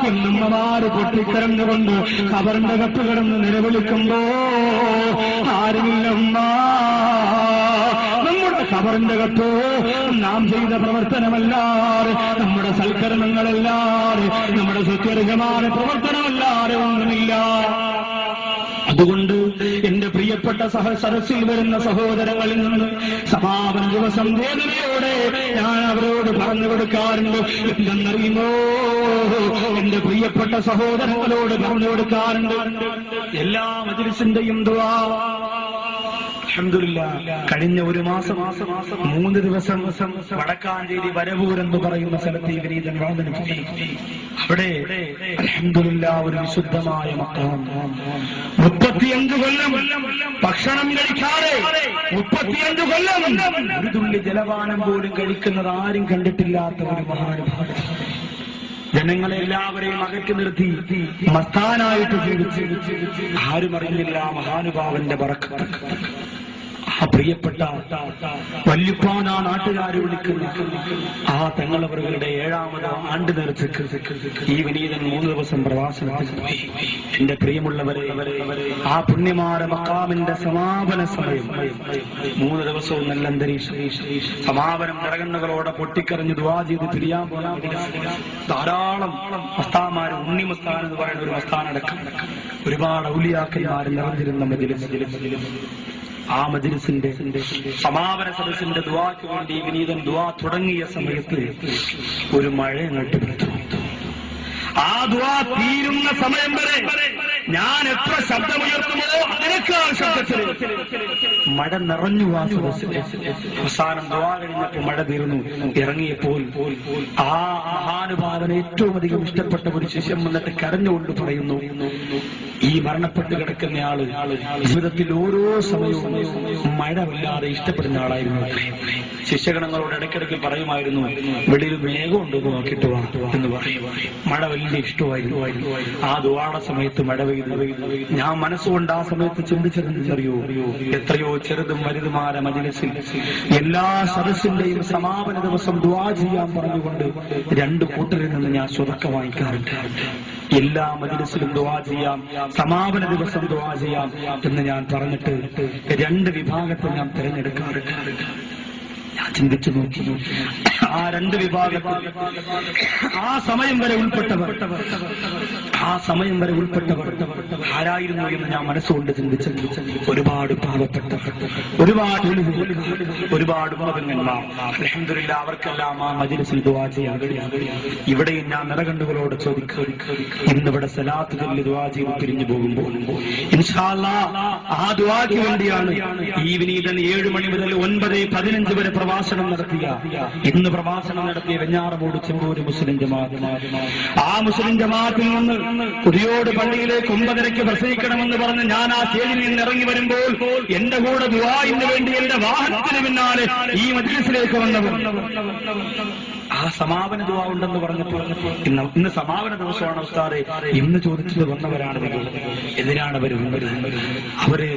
Speaker 1: എന്നുമ്മമാര് പൊട്ടിക്കരഞ്ഞുകൊണ്ട് ഖബറിന്റെ അകത്ത് കിടന്ന് നിലവിളിക്കുമ്പോ ആരുമില്ല ഉമ്മ. നമ്മുടെ ഖബറിന്റെ അകത്ത് നാം ചെയ്ത പ്രവർത്തനമല്ലാതെ, നമ്മുടെ സൽക്കരണങ്ങളല്ലാതെ, നമ്മുടെ സുത്യർഹമായ പ്രവർത്തനമല്ലാതെ ഒന്നുമില്ല. അതുകൊണ്ട് എന്റെ പ്രിയപ്പെട്ട സദസ്സിൽ വരുന്ന സഹോദരങ്ങളിൽ നിന്ന് സമാപന ദിവസം വേദനയോടെ ഞാൻ അവരോട് പറഞ്ഞു കൊടുക്കാറുണ്ട്. എന്തെന്നറിയുമോ? എന്റെ പ്രിയപ്പെട്ട സഹോദരങ്ങളോട് പറഞ്ഞു കൊടുക്കാറുണ്ട്. എല്ലാ മജ്‌ലിസിന്റെയും ദുആ അൽഹംദുലില്ലാഹ് കഴിഞ്ഞ ഒരു മാസം 3 ദിവസം വടക്കാഞ്ചേരി വരവൂർ എന്ന് പറയുന്ന സ്ഥലത്ത് ഈ വിനീതൻ വാദനം അവിടെ അൽഹംദുലില്ലാഹ് ഒരു വിശുദ്ധമായ മഖാം 35 കൊല്ലം ഭക്ഷണം കഴിക്കാതെ 35 കൊല്ലം ഒരു തുള്ളി ജലപാനം പോലും കഴിക്കുന്നത് ആരും കണ്ടിട്ടില്ലാത്ത ഒരു മഹാനുഭാവൻ. ജനങ്ങളെല്ലാവരെയും അകറ്റി നിർത്തി മസ്താനായിട്ട് ജീവിച്ച് ആരും അറിഞ്ഞില്ല മഹാനുഭാവന്റെ ബറക്കത്ത്. ആ പ്രിയപ്പെട്ട വല്യുപ്പാൻ ആ നാട്ടുകാർ വിളിക്കുന്ന ആ തങ്ങളവരുടെ 7ാമത് ആണ്ട് നേർച്ചക്ക് ഈ വിനീതൻ 3 ദിവസം പ്രവാസത്തിൽ പോയി. എന്റെ പ്രിയമുള്ളവരെ, ആ പുണ്യമാര മഖാമിന്റെ സമാപന സമയം 3 ദിവസവും നല്ല അന്തരീക്ഷം, സമാപനം നിറകണ്ണുകളോടെ പൊട്ടിക്കറിഞ്ഞ് ദുആ ചെയ്ത് പിരിയാൻ പോകുന്ന ധാരാളം മസ്താന്മാർ, ഉണ്ണി മസ്താൻ എന്ന് പറയുന്ന ഒരു മസ്താനടക്കം ഒരുപാട് ഔലിയാക്കന്മാർ നിറഞ്ഞിരുന്ന മജ്‌ലിസ്. ആ മജ്‌ലിസിന്റെ സമാപന സദസ്സിന്റെ ദുആക്ക് വേണ്ടി വിനീതൻ ദുആ തുടങ്ങിയ സമയത്ത് ഒരു മഴ അങ്ങോട്ട് പെയ്തു. ആ ദുആ തീരുന്ന സമയം വരെ ഞാൻ എത്ര ശബ്ദമുയർത്തുമോ അതിനേക്കാൾ ശബ്ദത്തിൽ മഴ നിറഞ്ഞു. അവസാനം ദുആ കഴിഞ്ഞപ്പോൾ മഴ തീർന്നു. ഇറങ്ങിയപ്പോൾ ആ മഹാനുഭാവന് ഏറ്റവും അധികം ഇഷ്ടപ്പെട്ട ഒരു ശിഷ്യൻ വന്നിട്ട് കരഞ്ഞുകൊണ്ട് പറയുന്നു, ഈ മരണപ്പെട്ട് കിടക്കുന്നയാള് ജീവിതത്തിൽ ഓരോ സമയവും മഴവില്ലാതെ ഇഷ്ടപ്പെടുന്ന ആളായിരുന്നു. ശിഷ്യഗണങ്ങളോട് ഇടയ്ക്കിടയ്ക്ക് പറയുമായിരുന്നു, വെളിയിൽ മേഘമുണ്ട് നോക്കിയിട്ട് വാ എന്ന് പറയും. മഴ വലിയ ഇഷ്ടമായിരുന്നു. ആ ദുആടെ സമയത്ത് മഴ പെയ്തു. ഞാൻ മനസ്സുകൊണ്ട് ആ സമയത്ത് ചിന്തിച്ചതെന്നറിയോ, എത്രയോ ചെറുതും വലുതുമായ മജ്‌ലിസിൽ എല്ലാ സദസ്സിന്റെയും സമാപന ദിവസം ദുആ ചെയ്യാൻ പറഞ്ഞുകൊണ്ട് രണ്ടു കൂട്ടരിൽ നിന്ന് ഞാൻ സ്വതക്ക വാങ്ങിക്കാറുണ്ട്. എല്ലാ മജ്‌ലിസിലും ദുആ ചെയ്യാം, സമാപന ദിവസം ദുആ ചെയ്യാം എന്ന് ഞാൻ പറഞ്ഞിട്ട് രണ്ട് വിഭാഗത്തെ ഞാൻ തിരഞ്ഞെടുക്കാറുണ്ട്. ഞാൻ ചിന്തിച്ചു നോക്കി, ആ രണ്ട് വിഭാഗത്തിൽ ആ സമയം വരെ ഉൾപ്പെട്ടവർ ആരായിരുന്നു എന്ന് ഞാൻ മനസ്സുകൊണ്ട് ചിന്തിച്ചു. ഒരുപാട് പാവപ്പെട്ടവർ, ഒരുപാട് പാവങ്ങന്മാർ. അൽഹംദുലില്ലാ, അവർക്കെല്ലാം ആ മജ്‌ലിസിൽ ദുആ ചെയ്യാൻ കഴിയും. ഇവിടെയും ഞാൻ നിറകണ്ണുകളോട് ചോദിക്കും, ഇന്നിവിടെ സലാത്ത് ചൊല്ലി ദുആ ചെയ്ത് പിരിഞ്ഞു പോകുമ്പോൾ ഇൻഷാ അല്ലാഹ് ആ ദുആക്ക് വേണ്ടിയാണ് ഈ വിനീതൻ 7 മണി മുതൽ 9:15 വരെ പ്രഭാഷണം നടത്തിയ, ഇന്ന് പ്രഭാഷണം നടത്തിയ വെഞ്ഞാറമൂട് ചെമ്പൂര് മുസ്ലിം ജമാഅത്ത്. ആ മുസ്ലിം ജമാഅത്തിൽ നിന്ന് കുതിയോട് പള്ളിയിലേക്ക് 9:30 പ്രസംഗിക്കണമെന്ന് പറഞ്ഞ് ഞാൻ ആ സ്റ്റേജിൽ നിന്ന് ഇറങ്ങി വരുമ്പോൾ എന്റെ കൂടെ ദുആഇന് വേണ്ടി എന്റെ വാഹനത്തിന് പിന്നാലെ ഈ മജ്‌ലിസിലേക്ക് വന്നവർ ആ സമാപന ദുആ ഉണ്ടെന്ന് പറഞ്ഞപ്പോൾ ഇന്ന് സമാപന ദിവസമാണ് ഉസ്താദേ ഇന്ന് ചോദിച്ചത് വന്നവരാണ്. എന്തിനാണ് അവര്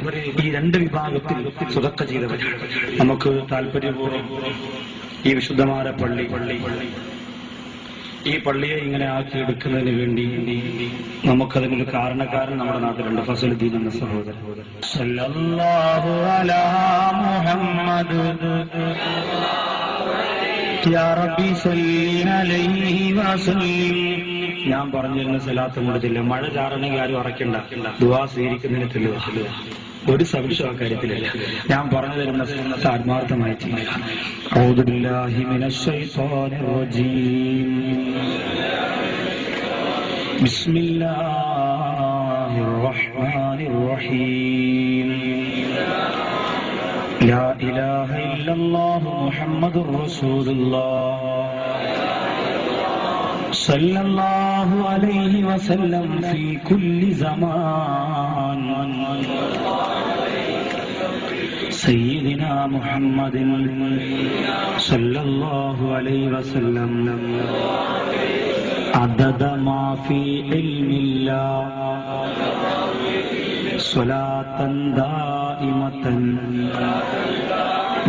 Speaker 1: ഈ രണ്ട് വിഭാഗത്തിൽ സ്വതക്ക ചെയ്തവരാണ്. നമുക്ക് താല്പര്യപൂർവ്വം ഈ വിശുദ്ധമായ ഈ പള്ളിയെ ഇങ്ങനെ ആക്കിയെടുക്കുന്നതിന് വേണ്ടി നമുക്കതിനൊരു കാരണക്കാരൻ നമ്മുടെ നാട്ടിലുണ്ട്. ഫസലുദ്ദീൻ എന്ന സഹോദരൻ. സല്ലല്ലാഹു അലാ മുഹമ്മദ് യാ റബ്ബി സല്ലി അലൈഹി വസല്ലിം. ഞാൻ പറഞ്ഞിരുന്ന സലാത്ത് കൊണ്ടില്ല. മഴ ചാറണമെങ്കിൽ ആരും അറക്കണ്ട, ദുആ സ്വീകരിക്കുന്നതിന് തെളിവ് ഒരു സംശയം അക്കാര്യത്തിലില്ല. ഞാൻ പറഞ്ഞു തരുന്ന ആത്മാർത്ഥമായി ചെയ്യുക. അഊദു ബില്ലാഹി മിനശ് ശൈത്വാനിർ റജീം. ബിസ്മില്ലാഹിർ റഹ്മാനിർ റഹീം. ലാ ഇലാഹ ഇല്ലല്ലാഹു മുഹമ്മദുർ റസൂലുള്ളാഹ് സല്ലല്ലാഹു അലൈഹി വസല്ലം ഫീ കുല്ലി സമാൻ. സയ്യിദിനാ മുഹമ്മദിൻ സല്ലല്ലാഹു അലൈഹി വസല്ലം അദദ മാ ഫീ ഇൽമില്ലാഹ് സ്വലാത്തൻ ദായിമതൻ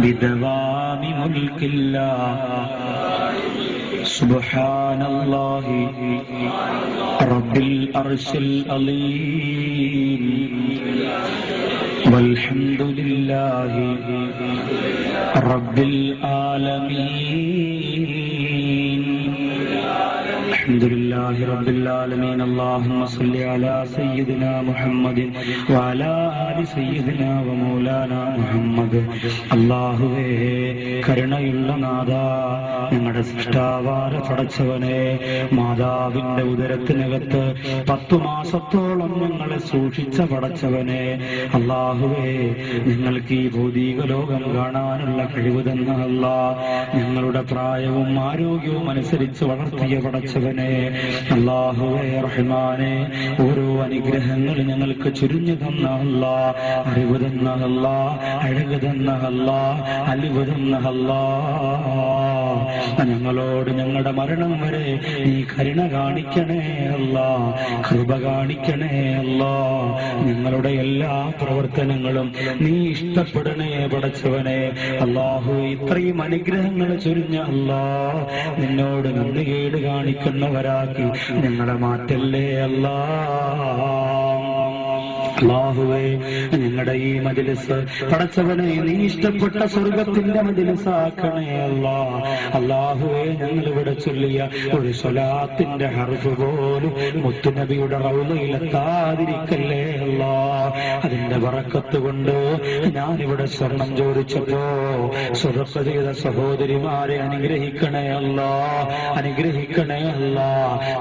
Speaker 1: ബിദവാമി മുൽക്കില്ലാഹ്. സുബ്ഹാനല്ലാഹി റബ്ബിൽ അർശിൽ അലീം വൽഹംദുലില്ലാഹി റബ്ബിൽ ആലമീൻ. അൽഹംദുലില്ലാഹി റബ്ബിൽ ആലമീൻ. അല്ലാഹുമ്മ സ്വല്ലി അലാ സയ്യിദിനാ മുഹമ്മദിൻ വഅലാ ആലി സയ്യിദിനാ വമൗലാനാ മുഹമ്മദ്. അല്ലാഹുവേ, കരുണയുള്ള നാഥാ, ഞങ്ങളുടെ സൃഷ്ടാവാര പടച്ചവനെ, മാതാവിന്റെ ഉദരത്തിനകത്ത് 10 മാസത്തോളം ഞങ്ങളെ സൂക്ഷിച്ച പടച്ചവനെ, അല്ലാഹുവേ, ഞങ്ങൾക്ക് ഈ ഭൗതിക ലോകം കാണാനുള്ള കഴിവ് തന്ന അല്ലാ, ഞങ്ങളുടെ പ്രായവും ആരോഗ്യവും അനുസരിച്ച് വളർത്തിയ പടച്ചവനെ, അല്ലാഹുവേ റഹ്മാനെ, ഓരോ അനുഗ്രഹങ്ങൾ ഞങ്ങൾക്ക് ചുരിഞ്ഞു തന്ന അല്ലാ, അറിവ് തന്ന അല്ലാ, അഴക് തന്ന അല്ലാ, അലിവ് തന്ന അല്ലാ, ഞങ്ങളോട് ഞങ്ങളുടെ മരണം വരെ നീ കരുണ കാണിക്കണേ അല്ലാ, കൃപ കാണിക്കണേ അല്ലാ. ഞങ്ങളുടെ എല്ലാ പ്രവർത്തനങ്ങളും നീ ഇഷ്ടപ്പെടണേ പടച്ചവനെ. അല്ലാഹു, ഇത്രയും അനുഗ്രഹങ്ങൾ ചൊരിഞ്ഞ അല്ലാ, നിന്നോട് നന്ദികേട് കാണിക്കുന്നവരാക്കി ഞങ്ങളെ മാറ്റല്ലേ അല്ലാ. അല്ലാഹുവേ, ഞങ്ങളുടെ ഈ മജ്‌ലിസ് പടച്ചവനെ നീ ഇഷ്ടപ്പെട്ട സ്വർഗത്തിന്റെ മജ്‌ലിസാക്കണേ അല്ലാ. അല്ലാഹുവേ, ഞങ്ങൾ ഇവിടെ ചൊല്ലിയ ഒരു സ്വലാത്തിന്റെ ഹർഫ് പോലും മുത്തുനബിയുടെ റൗളയിലെത്താതിരിക്കല്ലേ അല്ലാ.
Speaker 2: അതിന്റെ ബറക്കത്ത് കൊണ്ട് ഞാനിവിടെ സ്വർണം ചോദിച്ചപ്പോ സ്വതക്ക ചെയ്ത സഹോദരിമാരെ അനുഗ്രഹിക്കണേ അല്ലാ, അനുഗ്രഹിക്കണേ അല്ലാ.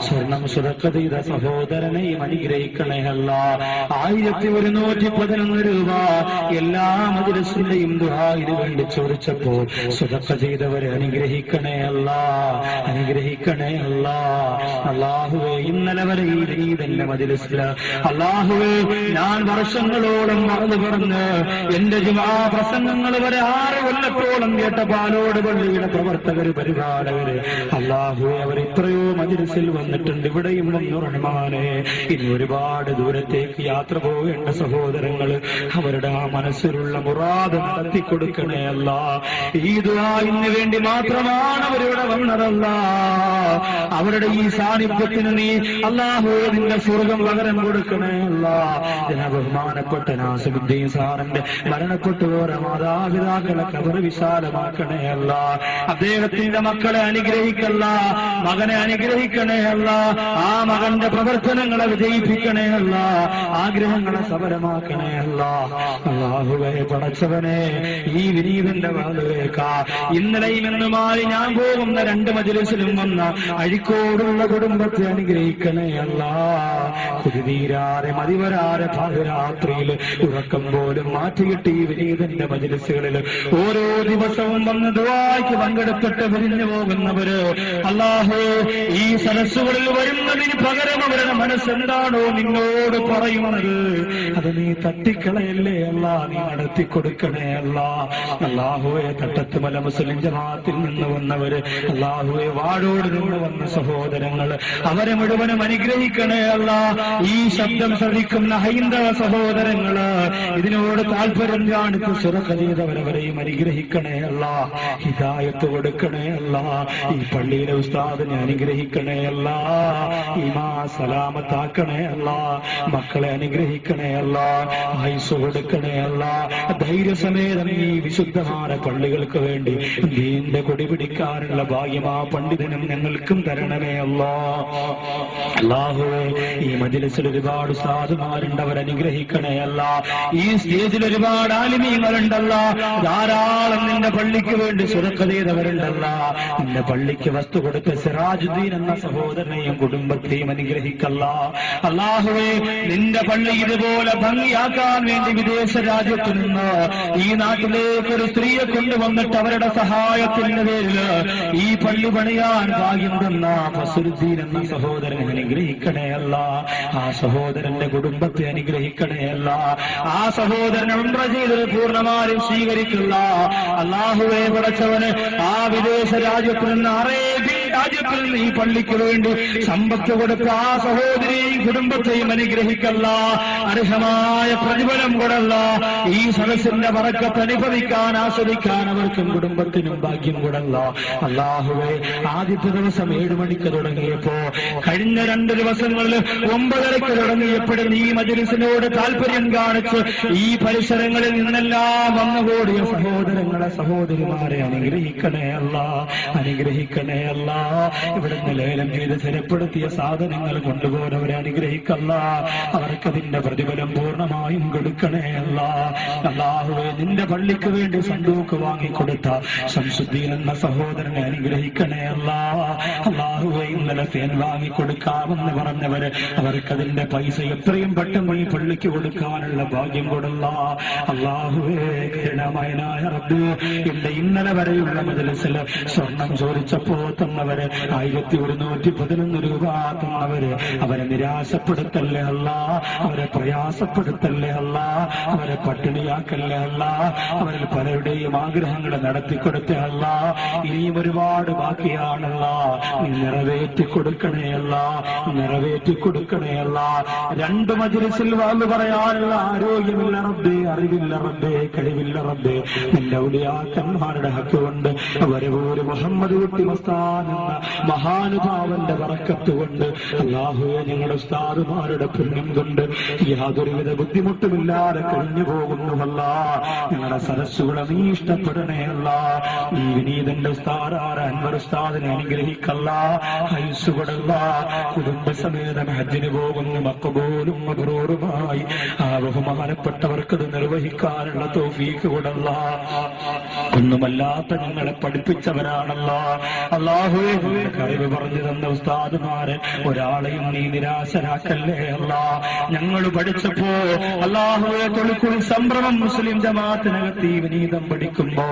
Speaker 2: സ്വർണം സ്വതക്ക ചെയ്ത സഹോദരനെയും അനുഗ്രഹിക്കണേ അല്ലാ. 1111 രൂപ എല്ലാ മജ്‌ലിസിന്റെയും ദുആഇന് വേണ്ടി ചോദിച്ചപ്പോ സ്വതക്ക ചെയ്തവരെ അനുഗ്രഹിക്കണേ അല്ലാ, അനുഗ്രഹിക്കണേ അല്ലാ. അല്ലാഹുവേ, ഇന്നലെ വരെ ഈ വിനീതന്റെ മജ്‌ലിസില് അല്ലാഹുവേ ഞാൻ വർഷങ്ങളോളം മറന്നു പറഞ്ഞ് എന്റെ ജുമാ പ്രസംഗങ്ങൾ വരെ 6 കൊല്ലത്തോളം കേട്ട പാലോട് പള്ളിയുടെ പ്രവർത്തകര്, പരിപാലകര്, അല്ലാഹുവേ അവർ ഇത്രയോ മജ്‌ലിസിൽ വന്നിട്ടുണ്ട്. ഇവിടെയും വന്നു റഹ്മാനേ. ഇനി ഒരുപാട് ദൂരത്തേക്ക് യാത്ര പോകേണ്ട സഹോദരങ്ങള് അവരുടെ ആ മനസ്സിലുള്ള മുറാദ് നടത്തി കൊടുക്കണേ അല്ലാ. ഈ ദുആഇന് വേണ്ടി മാത്രമാണ് അവരിവിടെ വന്നതല്ല. അവരുടെ ഈ സാന്നിധ്യത്തിന് നീ അല്ലാഹുവേ നിന്റെ സ്വർഗം പകരം കൊടുക്കണേ അല്ലാ. ബഹുമാനപ്പെട്ട നാസിമുദ്ദീൻ സാറിന്റെ മരണപ്പെട്ടു പോയ മാതാപിതാക്കളെ ഖബർ വിശാലമാക്കണേ അല്ലാ. അദ്ദേഹത്തിന്റെ മക്കളെ അനുഗ്രഹിക്കല്ല, മകനെ അനുഗ്രഹിക്കണേ അല്ല. ആ മകന്റെ പ്രവർത്തനങ്ങളെ വിജയിപ്പിക്കണേ അല്ല, ആഗ്രഹങ്ങളെ സഫലമാക്കണേ അല്ല. അല്ലാഹുവേ പടച്ചവനെ, ഈ വിനീതന്റെ വാതുവേക്കാ ഇന്നലെയും എന്നുമായി ഞാൻ പോകുന്ന 2 മജ്‌ലിസിലും വന്ന അഴിക്കോടുള്ള കുടുംബത്തെ അനുഗ്രഹിക്കണേ അല്ല. കുതിരീരാറെ മതിവരാറെ പാതിരാത്രിയിൽ ഉറക്കം പോലും മാറ്റിയിട്ട് ഈ വിനീതന്റെ മജ്‌ലിസുകളിൽ ഓരോ ദിവസവും വന്ന് ദുആയ്ക്ക് പങ്കെടുത്തിട്ട് പിരിഞ്ഞു പോകുന്നവര് അല്ലാഹു ഈ സദസ്സുകളിൽ വരുന്നതിന് പകരം അവരുടെ മനസ്സെന്താണോ നിന്നോട് പറയുന്നത് അത് നീ തട്ടിക്കളയല്ലേ അല്ല, നീ നടത്തി കൊടുക്കണേ അല്ല. അല്ലാഹുവേ, തട്ടത്തുമല മുസ്ലിം ജമാഅത്തിൽ നിന്ന് വന്നവര്, അല്ലാഹുവേ വാഴോട് നിന്ന് വന്ന സഹോദരങ്ങള്, അവരെ മുഴുവനും അനുഗ്രഹിക്കണേ അല്ല. ഈ ശബ്ദം ശ്രവിക്കുന്ന ഹൈന്ദവ സഹോദരങ്ങള്, ഇതിനോട് താല്പര്യം കാണിച്ച് സുറഖ ചെയ്തവരവരെയും അനുഗ്രഹിക്കണേ അല്ല, ഹിദായത്ത് കൊടുക്കണേ അല്ല. ഈ പള്ളിയിലെ ഉസ്താദിനെ അനുഗ്രഹിക്കണേ അല്ല, ഈമാ സലാമത്താക്കണേ അല്ല, മക്കളെ അനുഗ്രഹിക്കണേ അല്ല, ആയുസ് കൊടുക്കണേ അല്ല. ധൈര്യസമേതം ഈ വിശുദ്ധമായ പള്ളികൾക്ക് വേണ്ടി ദീന്റെ കൊടി പിടിക്കാനുള്ള ഭാഗ്യം ആ പണ്ഡിതനും ഞങ്ങൾക്കും തരണമേ അല്ലാ. അല്ലാഹുവേ, ഈ മജ്‌ലിസിൽ ഒരുപാട് ഉസ്താദുമാരുണ്ട്, അവരനുഗ്രഹിക്കണേ അല്ല. ഈ സ്റ്റേജിൽ ഒരുപാട് ആലിമീങ്ങളുണ്ടല്ല, ധാരാളം നിന്റെ പള്ളിക്ക് വേണ്ടി സുരക്ഷ ചെയ്തവരുണ്ടല്ല. നിന്റെ പള്ളിക്ക് വസ്തു കൊടുത്ത സിറാജുദ്ദീൻ എന്ന സഹോദരനെയും കുടുംബത്തെയും അനുഗ്രഹിക്കല്ല. അല്ലാഹുവേ, നിന്റെ പള്ളി ഇതുപോലെ ഭംഗിയാക്കാൻ വേണ്ടി വിദേശ രാജ്യത്ത് നിന്ന് ഈ നാട്ടിലേക്ക് ഒരു സ്ത്രീയെ കൊണ്ടുവന്നിട്ട് അവരുടെ സഹായത്തിന്റെ പേരില് ഈ പള്ളി പണിയാൻ ഭാഗ്യം തന്ന ഫസലുദ്ദീൻ എന്ന സഹോദരനെ അനുഗ്രഹിക്കണേ അല്ല. ആ സഹോദരന്റെ കുടുംബത്തെ അനുഗ്രഹിക്കണേ അല്ല. ആ സഹോദരൻ ഉംറ ചെയ്തത് പൂർണ്ണമായും സ്വീകരിക്കില്ല. അല്ലാഹുവേ പടച്ചവന് ആ വിദേശ രാജ്യത്ത് നിന്ന് അറേബ്യൻ രാജ്യത്തിൽ നിന്ന് ഈ പള്ളിക്ക് വേണ്ടി സമ്പത്ത് കൊടുത്ത ആ സഹോദരിയെയും കുടുംബത്തെയും അനുഗ്രഹിക്കല്ല. അർഹമായ പ്രതിഫലം കൊടുല്ല. ഈ സദസ്സിന്റെ ബറക്കത്ത് അനുഭവിക്കാൻ ആസ്വദിക്കാൻ അവർക്കും കുടുംബത്തിനും ഭാഗ്യം കൊടുല്ല. അല്ലാഹുവേ, ആദ്യത്തെ ദിവസം 7 മണിക്ക് തുടങ്ങിയപ്പോ കഴിഞ്ഞ 2 ദിവസങ്ങളിൽ 9:30 തുടങ്ങിയപ്പോഴും ഈ മജ്‌ലിസിനോട് താല്പര്യം കാണിച്ച് ഈ പരിസരങ്ങളിൽ നിന്നെല്ലാം വന്നുകൂടിയ സഹോദരങ്ങളെ സഹോദരിമാരെ അനുഗ്രഹിക്കണേ അല്ല, അനുഗ്രഹിക്കണേ അല്ല. ഇവിടുന്ന് ലേലം ചെയ്ത് സ്ഥിരപ്പെടുത്തിയ സാധനങ്ങൾ കൊണ്ടുപോകുന്നവരെ അനുഗ്രഹിക്കല്ല. അവർക്കതിന്റെ പ്രതിഫലം പൂർണ്ണമായും കൊടുക്കണേ അല്ല. അല്ലാഹുവേ, നിന്റെ പള്ളിക്ക് വേണ്ടി സന്തൂക്ക് വാങ്ങിക്കൊടുത്ത ശംസുദ്ദീൻ എന്ന സഹോദരനെ അനുഗ്രഹിക്കണേ അല്ല. അല്ലാഹുവേ, ഇന്നലെ ഫാൻ വാങ്ങിക്കൊടുക്കാമെന്ന് പറഞ്ഞവര് അവർക്കതിന്റെ പൈസ എത്രയും പെട്ടെന്ന് ഈ പള്ളിക്ക് കൊടുക്കാനുള്ള ഭാഗ്യം കൊടുല്ല. അല്ലാഹുവേ, കരുണാമയനായ റബ്ബേ, എന്റെ ഇന്നലെ വരെയുള്ള മജ്‌ലിസിൽ സ്വർണം ചോദിച്ചപ്പോ തന്നവര് 1111 രൂപ തന്നവര് അവരെ നിരാശപ്പെടുത്തല്ലേ അല്ല, അവരെ പ്രയാസപ്പെടുത്തല്ലേ അല്ല, അവരെ പട്ടിണിയാക്കല്ലേ അല്ല, അവരിൽ പലരുടെയും ആഗ്രഹങ്ങൾ നടത്തിക്കൊടുത്തേ അല്ല. ഇനിയും ഒരുപാട് ബാക്കിയാണല്ല, നീ നിറവേറ്റി കൊടുക്കണേ അല്ല, നിറവേറ്റി കൊടുക്കണേ അല്ല. 2 മജ്‌ലിസിൽ വാള് പറയാനുള്ള ആരോഗ്യമില്ല റബ്ബേ. അറിവില്ല റബ്ബേ, കഴിവില്ല റബ്ബേ. നിന്റെ ഔലിയാക്കന്മാരുടെ ഹക്ക് കൊണ്ട് വരവൂര് മുഹമ്മദ് കുട്ടി മസ്താൻ എന്ന മഹാനുഭാവന്റെ ബറക്കത്ത് കൊണ്ട് അല്ലാഹുവേ ഞങ്ങളുടെ ഉസ്താദുമാരുടെ പുണ്യം കൊണ്ട് യാതൊരുവിധ ബുദ്ധിമുട്ടുമില്ലാതെ കഴിഞ്ഞു പോകുന്നുവല്ല. ഞങ്ങളുടെ സരസ്സുകളെ നീ ഇഷ്ടപ്പെടണേ അല്ല. ഈ വിനീതന്റെ ഉസ്താദാര അൻവർ ഉസ്താദിനെ അനുഗ്രഹിക്കല്ല, ഹൈസുകൊടല്ല. കുടുംബസമേതം ഹജ്ജിന് പോകുന്നു മഖബൂലും മബ്റൂറുമായി ആ ബഹുമാനപ്പെട്ടവർക്കത് നിർവഹിക്കാനുള്ള തൗഫീഖ് കൊടല്ല. ഒന്നുമല്ലാത്ത ഞങ്ങളെ പഠിപ്പിച്ചവരാണല്ല. അല്ലാഹുവേ കഴിവ് പറഞ്ഞു തന്ന ഉസ്താദുമാരെ ഒരാളെയും നീ നിരാശരാക്കല്ലേ അല്ല. ഞങ്ങൾ പഠിച്ചപ്പോ അല്ലാഹുവേ തൊളിക്കുൾ സംഭ്രമം മുസ്ലിം ജമാഅത്തിനകത്ത് ഈ വിനീതം പഠിക്കുമ്പോ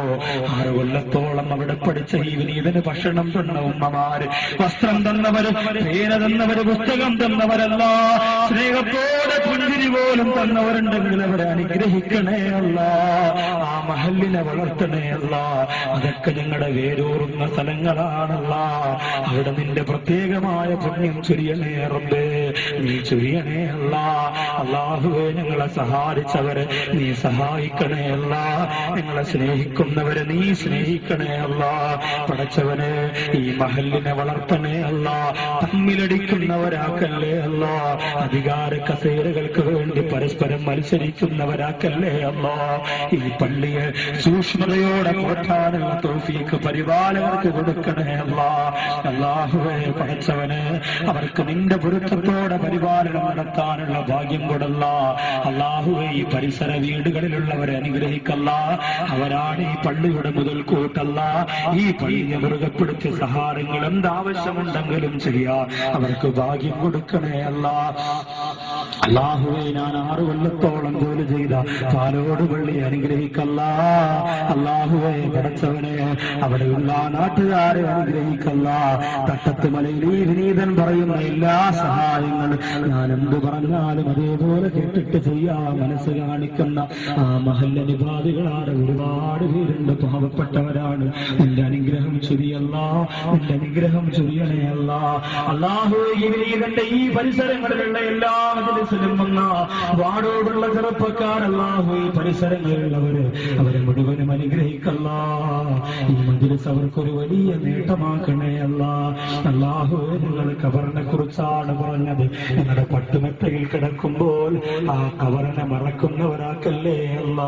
Speaker 2: 6 കൊല്ലത്തോളം അവിടെ പഠിച്ച ഈ വിനീതന് ഭക്ഷണം തന്ന ഉമ്മമാര്, വസ്ത്രം തന്നവര്, പേന തന്നവര്, പുസ്തകം തന്നവരല്ല, സ്നേഹത്തോടെ പുഞ്ചിരി പോലും തന്നവരുണ്ടെങ്കിൽ അവരെ അനുഗ്രഹിക്കണേ അല്ല. ആ മഹല്ലിനെ വളർത്തണേ അല്ല. അതൊക്കെ ഞങ്ങളുടെ വേരൂറുന്ന സ്ഥലങ്ങളാണല്ല. അവിടെ നിന്റെ പ്രത്യേകമായ പുണ്യം ചൊരിയണേ റബ്ബേ, നീ ചൊരിയണേ അല്ല. അല്ലാഹുവേ ഞങ്ങളെ സഹായിച്ചവരെ നീ സഹായിക്കണേ അല്ല. ഞങ്ങളെ സ്നേഹിക്കുന്നവരെ നീ സ്നേഹിക്കണേ അല്ല. പടച്ചവനെ ഈ മഹല്ലിനെ വളർത്തണേ അല്ല. തമ്മിലടിക്കുന്നവരാക്കല്ലേ അല്ല. അധികാര കസേരകൾക്ക് വേണ്ടി പരസ്പരം മത്സരിക്കുന്നവരാക്കല്ലേ അല്ല. ഈ പള്ളിയെ സൂക്ഷ്മതയോടെ പോറ്റാനുള്ള തൗഫീഖ് പരിപാലകർക്ക് കൊടുക്കണേ അല്ല. അല്ലാഹുവേ പടച്ചവനെ അവർക്ക് നിന്റെ പൊരുത്തത്തോടെ പരിപാലനം നടത്താനുള്ള ഭാഗ്യം കൊടുല്ല. അല്ലാഹുവേ ഈ പരിസര വീടുകളിലുള്ളവരെ അനുഗ്രഹിക്കല്ല. അവരാണ് ഈ പള്ളിയുടെ മുതൽക്കൂട്ടല്ല. ഈ പള്ളിയെ മൃഗപ്പെടുത്തിയ സഹാരങ്ങൾ എന്താവശ്യമുണ്ടെങ്കിലും ചെയ്യാം, അവർക്ക് ഭാഗ്യം കൊടുക്കണേ അല്ല. അല്ലാഹുവേ ഞാൻ 6 കൊല്ലത്തോളം ജോലി ചെയ്ത പാലോട് പള്ളി അനുഗ്രഹിക്കല്ല. അല്ലാഹുവേ പടച്ചവനെ അവിടെയുള്ള നാട്ടുകാരെ അനുഗ്രഹിക്കല്ല. തട്ടത്ത് മലയിൽ ഈ വിനീതൻ പറയുന്ന എല്ലാ സഹായങ്ങളും ഞാൻ എന്ത് പറഞ്ഞാലും അതേപോലെ കേട്ടിട്ട് ചെയ്യാൻ മനസ്സ് കാണിക്കുന്ന ആ മഹല്ല നിബാധികളാണ് ഒരുപാട് പേരുണ്ട്. പാവപ്പെട്ടവരാണ്. നിന്റെ അനുഗ്രഹം ചൊരിയല്ല, നിന്റെ അനുഗ്രഹം ചൊരിയണേയല്ല. അല്ലാഹുവേ ഈ വിനീതന്റെ ഈ പരിസരങ്ങളിലുള്ള എല്ലാ മജ്‌ലിസിലും വന്ന വാടോടുള്ള ചെറുപ്പക്കാരല്ലാഹു ഈ പരിസരങ്ങളിലുള്ളവര് അവരെ മുഴുവനും അനുഗ്രഹിക്കല്ല. ഈ മജ്‌ലിസ് അവർക്കൊരു വലിയ നേട്ടമാക്കണേ അല്ല. അല്ലാഹുവേ നിങ്ങൾ ഖബറിനെ കുറിച്ചാണ് പറഞ്ഞത്. ഞങ്ങളുടെ പട്ടുമെത്തയിൽ കിടക്കുമ്പോൾ ആ ഖബറിനെ മറക്കുന്നവരാക്കല്ലേ അല്ല.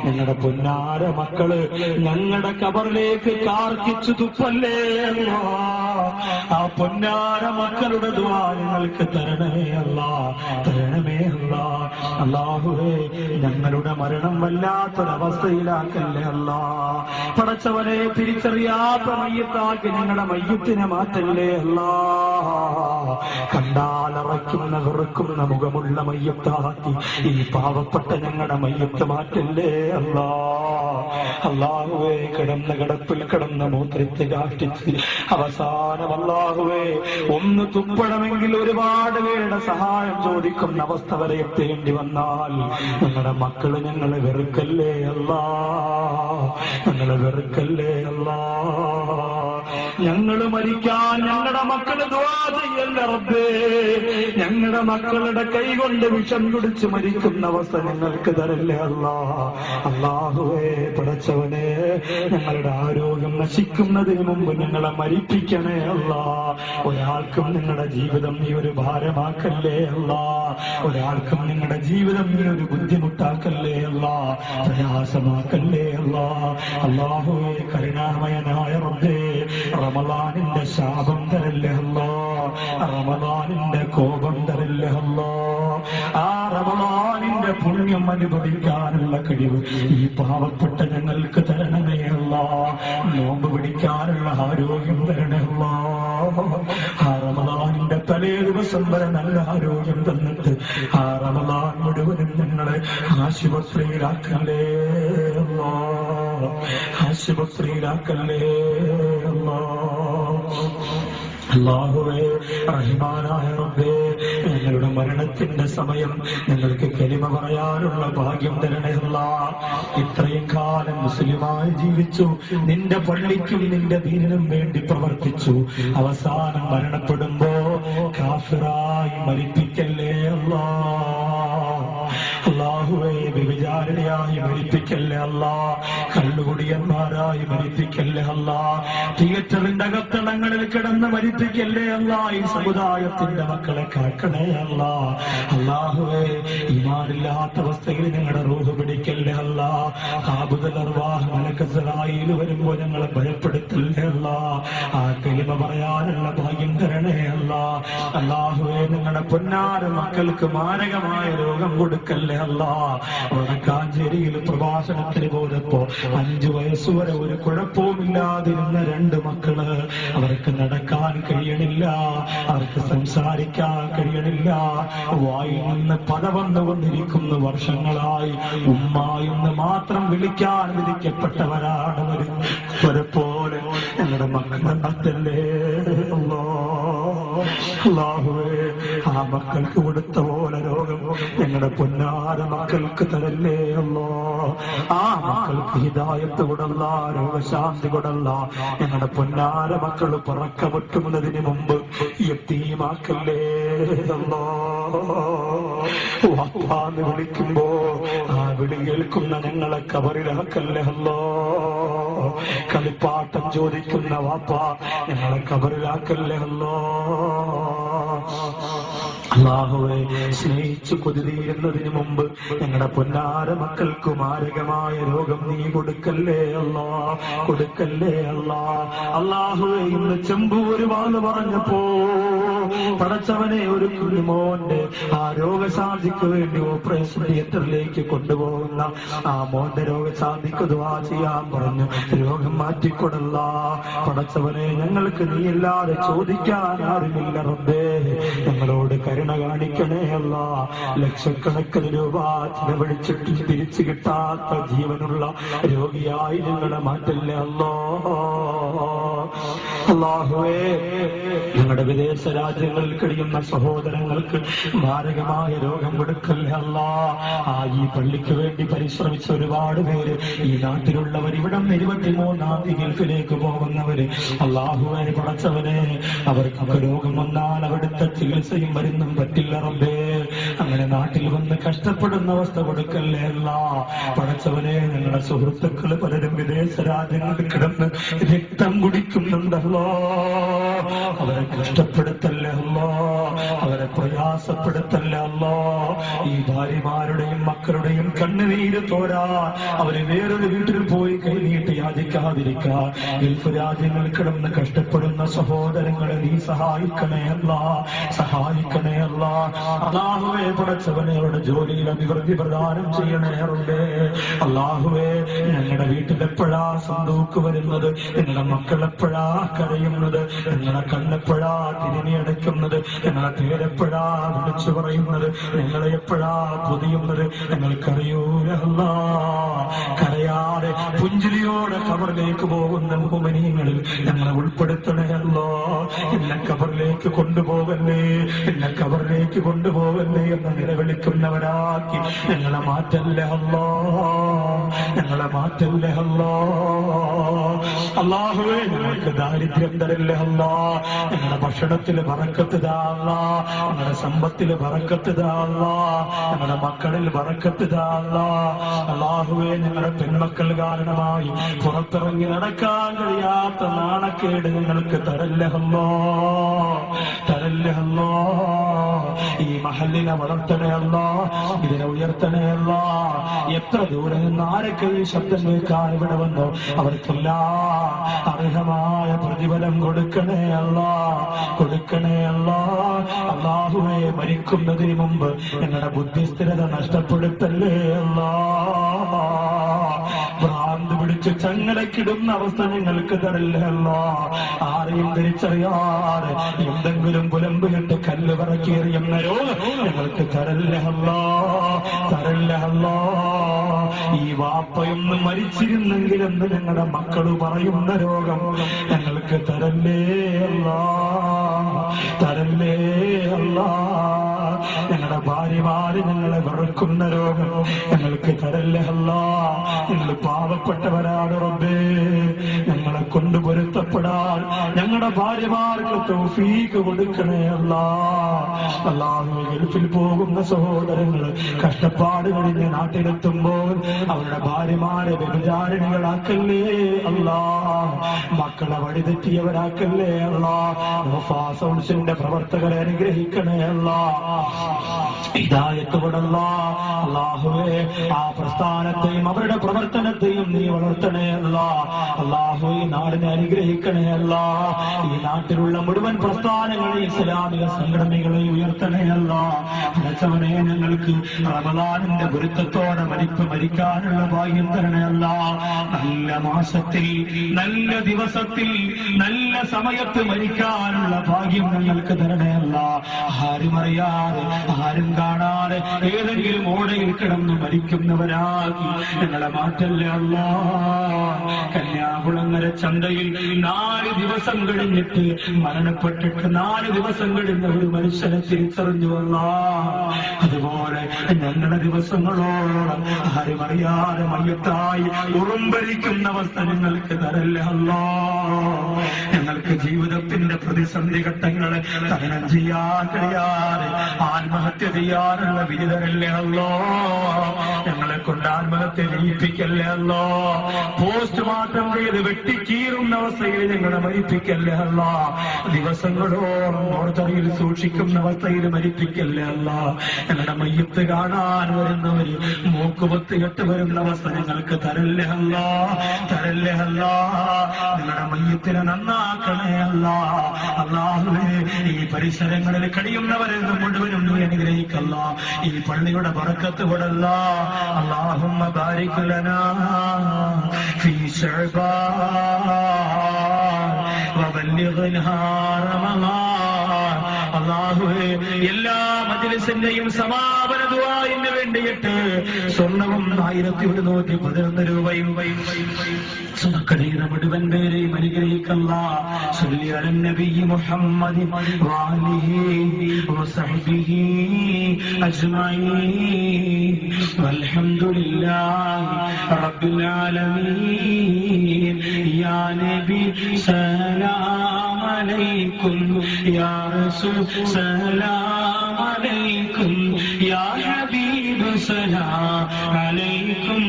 Speaker 2: ഞങ്ങളുടെ പൊന്നാര മക്കള് ഞങ്ങളുടെ ഖബറിലേക്ക് കാർക്കിച്ചു തുപ്പല്ലേ അല്ല. ആ പൊന്നാര മക്കളുടെ ദുആ ഞങ്ങൾക്ക് തരണമേ അല്ല, തരണമേ അല്ല. അല്ലാഹുവേ ഞങ്ങളുടെ മരണം വല്ലാത്തൊരവസ്ഥയിലാക്കല്ലേ അല്ല. പടച്ചവനെ തിരിച്ചറിയാത്ത മയ്യത്താക്കി ഞങ്ങളുടെ മയ്യത്തിനെ മാറ്റല്ലേ അല്ല. കണ്ടാലറയ്ക്കുന്ന വെറുക്കുന്ന മുഖമുള്ള മയ്യത്താക്കി ഈ പാവപ്പെട്ട ഞങ്ങളുടെ മയ്യത്ത് മാറ്റല്ലേ അല്ല. അല്ലാഹുവേ കിടന്ന കിടപ്പിൽ കിടന്ന മൂത്രത്തെ കാട്ടിച്ച് അവസാനം അല്ലാഹുവേ ഒന്ന് തുപ്പണമെങ്കിൽ ഒരുപാട് പേരുടെ സഹായം ചോദിക്കുന്ന അവസ്ഥ വരെ എത്തേണ്ടി വന്നാൽ ഞങ്ങളുടെ മക്കള് ഞങ്ങളെ വെറുക്കല്ലേ അല്ലാ, ഞങ്ങളെ വെറുക്കല്ലേ അല്ലാ. ഞങ്ങള് മരിക്കാൻ ഞങ്ങളുടെ മക്കള് ദുആ ചെയ്യല്ലേ റബ്ബേ. ഞങ്ങളുടെ മക്കളുടെ കൈകൊണ്ട് വിഷം കുടിച്ച് മരിക്കുന്ന അവസ്ഥ ഞങ്ങൾക്ക് തരല്ലേ അല്ലാ. അല്ലാഹുവേ പടച്ചവനെ ഞങ്ങളുടെ ആരോഗ്യം നശിക്കുന്നതിന് മുമ്പ് ഞങ്ങളെ മരിപ്പിക്കണേ അല്ലാ. ഒരാൾക്കും നിങ്ങളുടെ ജീവിതം നീ ഒരു ഭാരമാക്കല്ലേ അല്ലാ. ഒരാൾക്കും നിങ്ങളുടെ ജീവിതം നീ ഒരു ബുദ്ധിമുട്ടാക്കല്ലേ അല്ലാ, പ്രയാസമാക്കല്ലേ അല്ലാ. അല്ലാഹുവേ കരുണാമയനായ റബ്ബേ റമളാനിന്റെ ശാപം തരല്ലേ അല്ലാ, റമളാനിന്റെ കോപം തരല്ലേ അല്ലാ. ആ റമളാനിന്റെ പുണ്യം അനുഭവിക്കാനുള്ള കഴിവ് ഈ പാവപ്പെട്ട ഞങ്ങൾക്ക് തരണമേ അല്ലാ. നോമ്പ് പിടിക്കാനുള്ള ആരോഗ്യം തരണേ അല്ലാ. ആ റമളാനിന്റെ തലേ ദിവസം വരെ നല്ല ആരോഗ്യം തന്നിട്ട് ആ റമളാൻ മുഴുവനും ഞങ്ങളെ ആശുപത്രിയിലാക്കല്ലേ അല്ലാ, ആശുപത്രിയിലാക്കല്ലേ അല്ലാ. അല്ലാഹുവേ റഹ്മാനായ റബ്ബേ ഞങ്ങളുടെ മരണത്തിന്റെ സമയം ഞങ്ങൾക്ക് കലിമ പറയാനുള്ള ഭാഗ്യം തരണേ അല്ലാ. ഇത്രയും കാലം മുസ്ലിമായി ജീവിച്ചു, നിന്റെ പള്ളിക്കും നിന്റെ ദീനിനും വേണ്ടി പ്രവർത്തിച്ചു. അവസാനം മരണപ്പെടുമ്പോ കാഫിറായി മരിപ്പിക്കല്ലേ അല്ലാ. അല്ലാഹുവേ വ്യഭിചാര മരിക്കല്ലേ അല്ലാ, കള്ളുകുടിയന്മാരായി മരിപ്പിക്കല്ലേ അല്ലാ, തിയേറ്ററിന്റെ അകത്തളങ്ങളിൽ കിടന്ന് മരിപ്പിക്കല്ലേ അല്ലാ. ഈ സമുദായത്തിന്റെ മക്കളെ കാക്കണേ അല്ലാ. അല്ലാഹുവേ, ഈമാനില്ലാത്ത അവസ്ഥയിൽ ഞങ്ങളുടെ റൂഹ് പിടിക്കല്ലേ അല്ലാ. ഖാബിദുൽ അർവാഹ് മലക്ക് ഇസ്രായീൽ വരുമ്പോ ഞങ്ങളെ ഭയപ്പെടുത്തല്ലേ അല്ലാ. ആ കലിമ പറയാനുള്ള ഭാഗ്യം തരണേ അല്ലാ. അല്ലാഹുവേ, ഞങ്ങളുടെ പൊന്നാര മക്കൾക്ക് മാരകമായ രോഗം കൊടുക്കല്ലേ അല്ലാ. വടക്കാഞ്ചേരിയിൽ പ്രഭാഷണത്തിന് പോയപ്പോ 5 വയസ്സുവരെ ഒരു കുഴപ്പവുമില്ലാതിരുന്ന 2 മക്കള്, അവർക്ക് നടക്കാൻ കഴിയണില്ല, അവർക്ക് സംസാരിക്കാൻ കഴിയണില്ല, വായിൽ നിന്ന് പത വന്നുകൊണ്ടിരിക്കുന്ന വർഷങ്ങളായി. ഉമ്മായെന്ന് മാത്രം വിളിക്കാൻ വിധിക്കപ്പെട്ടവരാണ് പോലെ ഞങ്ങളുടെ മക്കളെ നടത്തല്ലേ അല്ലാഹുവേ. ആ മക്കൾക്ക് കൊടുത്ത പോലെ രോഗം ഞങ്ങളുടെ പൊന്നാര മക്കൾക്ക് തരല്ലേ അല്ലോ. ആ മക്കൾക്ക് ഹിദായത്ത് കൊടുല്ല, രോഗശാന്തി കൊടുല്ല. ഞങ്ങളുടെ പൊന്നാര മക്കൾ പറക്ക പറ്റുന്നതിന് മുമ്പ് യതീമാക്കല്ലേ അല്ലോ. വാപ്പാന്ന് വിളിക്കുമ്പോ ആ വിളി കേൾക്കുന്ന ഞങ്ങളെ കബറിലാക്കല്ലേ അല്ലോ. കളിപ്പാട്ടം ചോദിക്കുന്ന വാപ്പ ഞങ്ങളെ കബറിലാക്കല്ലേ അല്ലോ. അല്ലാഹുവേ, സ്നേഹിച്ചു കൊതിരുന്നതിന് മുമ്പ് ഞങ്ങളുടെ പൊന്നാര മക്കൾക്ക് മാരകമായ രോഗം നീ കൊടുക്കല്ലേ അല്ലാ, കൊടുക്കല്ലേ അല്ലാ. അല്ലാഹുവേ, ഇന്ന് ചെമ്പൂര് വാന്ന് പറഞ്ഞപ്പോ പടച്ചവനെ ഒരു കുഞ്ഞുമോന്റെ ആ രോഗശാന്തിക്ക് വേണ്ടി ഓപ്പറേഷൻ തിയേറ്ററിലേക്ക് കൊണ്ടുപോകുന്ന ആ മോന്റെ രോഗശാന്തിക്ക് ദുആ ചെയ്യാൻ പറഞ്ഞു. രോഗം മാറ്റിക്കൊടല്ല പടച്ചവനെ, ഞങ്ങൾക്ക് നീയില്ലാതെ ചോദിക്കാൻ ആരുമില്ല റബ്ബേ. ഞങ്ങളോട് കരുണ കാണിക്കണേ അല്ല. ലക്ഷക്കണക്കിന് രൂപ ചിലവഴിച്ചിട്ട് തിരിച്ചു കിട്ടാത്ത ജീവനുള്ള രോഗിയായി ഞങ്ങളെ മാറ്റല്ലേ അല്ലോ. അല്ലാഹുവേ, ഞങ്ങളുടെ വിദേശ രാജ്യങ്ങളിൽ കഴിയുന്ന സഹോദരങ്ങൾക്ക് മാരകമായ രോഗം കൊടുക്കല്ലേ അല്ലാ. ഈ പള്ളിക്ക് വേണ്ടി പരിശ്രമിച്ച ഒരുപാട് പേര്, ഈ നാട്ടിലുള്ളവർ, ഇവിടം 23-ാം തീയതി ഗൾഫിലേക്ക് പോകുന്നവര്, അല്ലാഹുവേ പടച്ചവനെ, അവർക്കൊക്കെ രോഗം വന്നാൽ അവിടുത്തെ ചികിത്സയും മരുന്നും പറ്റില്ല റബ്ബേ. അങ്ങനെ നാട്ടിൽ വന്ന് കഷ്ടപ്പെടുന്ന അവസ്ഥ കൊടുക്കല്ലേ അല്ലാ. പടച്ചവനെ, ഞങ്ങളുടെ സുഹൃത്തുക്കൾ പലരും വിദേശ രാജ്യങ്ങളിൽ കിടന്ന് രക്തം കുടിക്കുന്നുണ്ടല്ലോ. അവരെ കഷ്ടപ്പെടുത്തല്ലേ അല്ലോ, അവരെ പ്രയാസപ്പെടുത്തല്ലേ അല്ലോ. ഈ ഭാര്യമാരുടെയും മക്കളുടെയും കണ്ണുനീര് തോരാ അവര് വേറൊരു വീട്ടിൽ പോയി കൈനീട്ടി യാചിക്കാതിരിക്കാൻ ഗൾഫ് രാജ്യങ്ങളിൽ കിടന്ന് കഷ്ടപ്പെടുന്ന സഹോദരങ്ങളെ നീ സഹായിക്കണേ അല്ല, സഹായിക്കണേ അല്ല. അല്ലാഹുവേ പടച്ചവനെ, അവരുടെ ജോലിയിൽ അഭിവൃദ്ധി പ്രദാനം ചെയ്യണേ റബ്ബേ. അല്ലാഹുവേ, ഞങ്ങളുടെ വീട്ടിലെപ്പോഴാ സന്തോക്ക് വരുന്നത്, ഞങ്ങളുടെ മക്കളെപ്പോഴാ കരയുന്നത്, ഞങ്ങളുടെ കണ്ണെപ്പോഴാ തിരിഞ്ഞടയ്ക്കുന്നത്, ഞങ്ങളെ പേരെപ്പോഴാ വിളിച്ചു പറയുന്നത്, ഞങ്ങളെ എപ്പോഴാ പൊതിയുന്നത് ഞങ്ങൾക്കറിയൂല. കരയാതെ പുഞ്ചിരിയോടെ ഖബറിലേക്ക് പോകുന്ന മുഅ്മിനീങ്ങളിൽ ഞങ്ങളെ ഉൾപ്പെടുത്തണേ അല്ലോ. എന്നെ ഖബറിലേക്ക് കൊണ്ടുപോകല്ലേ, എന്നെ ഖബറിലേക്ക് കൊണ്ടുപോകല്ലേ എന്ന് നിലവിളിക്കുന്നവരാക്കി ഞങ്ങളെ മാറ്റല്ലേ അല്ലോ, ഞങ്ങളെ മാറ്റല്ലേ അല്ലോ. അല്ലാഹുവേ, ഞങ്ങൾക്ക് ദാരിദ്ര്യം തരല്ലേ അല്ലോ. ഞങ്ങളുടെ ഭക്ഷണത്തിൽ ബറക്കത്ത് താ അല്ലാ, ഞങ്ങളുടെ സമ്പത്തിൽ ബറക്കത്ത് താ അല്ലാ, ഞങ്ങളുടെ മക്കളിൽ ബറക്കത്ത് താ അല്ലാ. അല്ലാഹുവേ, ഞങ്ങളുടെ പെൺമക്കൾ കാരണമായി പുറത്തിറങ്ങി നടക്കാൻ കഴിയാത്ത നാണക്കേട് ഞങ്ങൾക്ക് തരല്ലേ അല്ലോ, തരല്ലേ അല്ലോ. ഈ മഹല്ലിനെ വളർത്തണേ അല്ലോ, ഇതിനെ ഉയർത്തണേ അല്ലോ. എത്ര ദൂരം നിന്ന് ആരൊക്കെ ഈ ശബ്ദം കേൾക്കാൻ ഇവിടെ വന്നോ അവർക്കെല്ലാം അർഹമായ പ്രതിഫലം കൊടുക്കണേ അല്ലാ, കൊടുക്കണേ അല്ലാ. അല്ലാഹുവേ, മരിക്കുന്നതിന് മുമ്പ് ഞങ്ങളുടെ ബുദ്ധിസ്ഥിരത നഷ്ടപ്പെടുത്തല്ലേ അല്ലാ. ഭ്രാന്ത് പിടിച്ച് ചങ്ങലക്കിടുന്ന അവസ്ഥ ഞങ്ങൾക്ക് തരല്ലേ അല്ലാ. ആരെയും തിരിച്ചറിയാതെ എന്തെങ്കിലും പുലമ്പുകെട്ട് കല്ല് പറക്കിയെറിയുന്ന രോഗം ഞങ്ങൾക്ക് തരല്ലേ അല്ലാ, തരല്ലേ അല്ലാ. ഈ വാപ്പയൊന്ന് മരിച്ചിരുന്നെങ്കിലെന്ന് ഞങ്ങളുടെ മക്കള് പറയുന്ന രോഗം ഞങ്ങൾക്ക് തരല്ലേ അല്ലാ, തരല്ലേ അല്ലാ. ഞങ്ങളുടെ ഞങ്ങളുടെ ഭാര്യമാര് ഞങ്ങളെ വെറുക്കുന്ന രോഗം ഞങ്ങൾക്ക് തരല്ലേ അല്ലാ. ഞങ്ങൾ പാവപ്പെട്ടവരാണ് റബ്ബേ. ഞങ്ങളെ കൊണ്ട് പൊരുത്തപ്പെടാൻ ഞങ്ങളുടെ ഭാര്യമാർക്ക് തൗഫീഖ് കൊടുക്കണേ അല്ലാ. അല്ലാഹു ഗൾഫിൽ പോകുന്ന സഹോദരങ്ങൾ കഷ്ടപ്പാട് കഴിഞ്ഞ് നാട്ടിലെത്തുമ്പോൾ അവരുടെ ഭാര്യമാരെ വ്യഭിചാരിണികളാക്കല്ലേ അല്ലാ. മക്കളെ വഴിതെറ്റിയവരാക്കല്ലേ അല്ലാ. സൗണ്ട്സിന്റെ പ്രവർത്തകരെ അനുഗ്രഹിക്കണേ അല്ലാ. ഹിദായത്ത് കൊടല്ലാ. അല്ലാഹുവേ ആ പ്രസ്ഥാനത്തെയും അവരുടെ പ്രവർത്തനത്തെയും നീ വളർത്തണേ അല്ലാ. അല്ലാഹു ഈ നാടിനെ അനുഗ്രഹിക്കണേ അല്ലാ. ഈ നാട്ടിലുള്ള മുഴുവൻ പ്രസ്ഥാനങ്ങളെയും ഇസ്ലാമിക സംഘടനകളെ ഉയർത്തണേ അല്ലാ. അടച്ചവനെ ഞങ്ങൾക്ക് റമളാനിന്റെ ഗുരുത്വത്തോടെ മരിക്കാനുള്ള ഭാഗ്യം തരണേ അല്ലാ. നല്ല മാസത്തിൽ നല്ല ദിവസത്തിൽ നല്ല സമയത്ത് മരിക്കാനുള്ള ഭാഗ്യം ഞങ്ങൾക്ക് തരണേ അല്ലാ. ആരും അറിയാതെ ആരും കാണാതെ ഏതെങ്കിലും ഓടയിൽ കിടന്ന് മരിക്കുന്നവരാക്കി ഞങ്ങളെ മാറ്റല്ലേ അല്ലാ. കന്യാകുളങ്ങര ചന്തയിൽ 4 ദിവസം കഴിഞ്ഞിട്ട് മരണപ്പെട്ടിട്ട് 4 ദിവസം കഴിഞ്ഞ ഒരു മനുഷ്യനെ തിരിച്ചറിഞ്ഞു അല്ലാ. അതുപോലെ ഞങ്ങളുടെ ദിവസങ്ങളോളം ആരും അറിയാതെ മയ്യത്തായി ഉറുമ്പരിക്കുന്ന അവസ്ഥ ഞങ്ങൾക്ക് തരല്ലേ അല്ലാ. ഞങ്ങൾക്ക് ജീവിതത്തിന്റെ പ്രതിസന്ധി ഘട്ടങ്ങളെ തരണം ചെയ്യാൻ കഴിയാതെ ആത്മഹത്യ ചെയ്യാനുള്ള വിധിതരല്ലേ അല്ലോ. ഞങ്ങളെ കൊണ്ട് ആത്മഹത്യ ചെയ്യിപ്പിക്കല്ലേ അല്ലോ. പോസ്റ്റ്മോർട്ടം ചെയ്ത് വെട്ടിക്കീറുന്ന അവസ്ഥയിൽ ഞങ്ങളെ മരിപ്പിക്കല്ലേ അല്ല. ദിവസങ്ങളോളം മോർച്ചറിയിൽ സൂക്ഷിക്കുന്ന അവസ്ഥയിൽ മരിപ്പിക്കല്ലേ അല്ല. ഞങ്ങളുടെ മയ്യത്ത് കാണാൻ വരുന്നവര് മൂക്കുപൊത്ത് കെട്ട് വരുന്ന അവസ്ഥ ഞങ്ങൾക്ക് തരല്ലേ അല്ല. തരല്ലേ അല്ല. നിങ്ങളുടെ മയ്യത്തിനെ നന്നാക്കണേ അല്ല. അല്ലാഹുവേ ഈ പരിസരങ്ങളിൽ കഴിയുന്നവരെന്ന് മുഴുവനും നീ അനുഗ്രഹിക്കല്ല. ഈ പള്ളിയുടെ ബറക്കത്ത് കൊടല്ല. അല്ലാഹുമ്മ ബാരിക് ലനാ ഫീ ശഅബാൻ വബല്ലിഗ്നാ റമളാൻ. അല്ലാഹുവേ എല്ലാ മജ്ലിസിന്റെയും സമാപന ദുആഇന് വേണ്ടിയിട്ട് സ്വർണവും 1111 രൂപയും സദഖയുടെ മുഴുവൻ പേരെയും അനുഗ്രഹിക്കല്ല. സ്വല്ലി അലൻ നബി മുഹമ്മദ് വഅലിഹി വസഹ്ബിഹി അജ്മഈൻ വൽഹംദുലില്ലാഹി റബ്ബിൽ ആലമീൻ. യാ നബി സലാം അലൈക്കും, യാ റസൂൽ സലാം അലൈക്കും, യാ ഹബീബ് സലാം അലൈക്കും,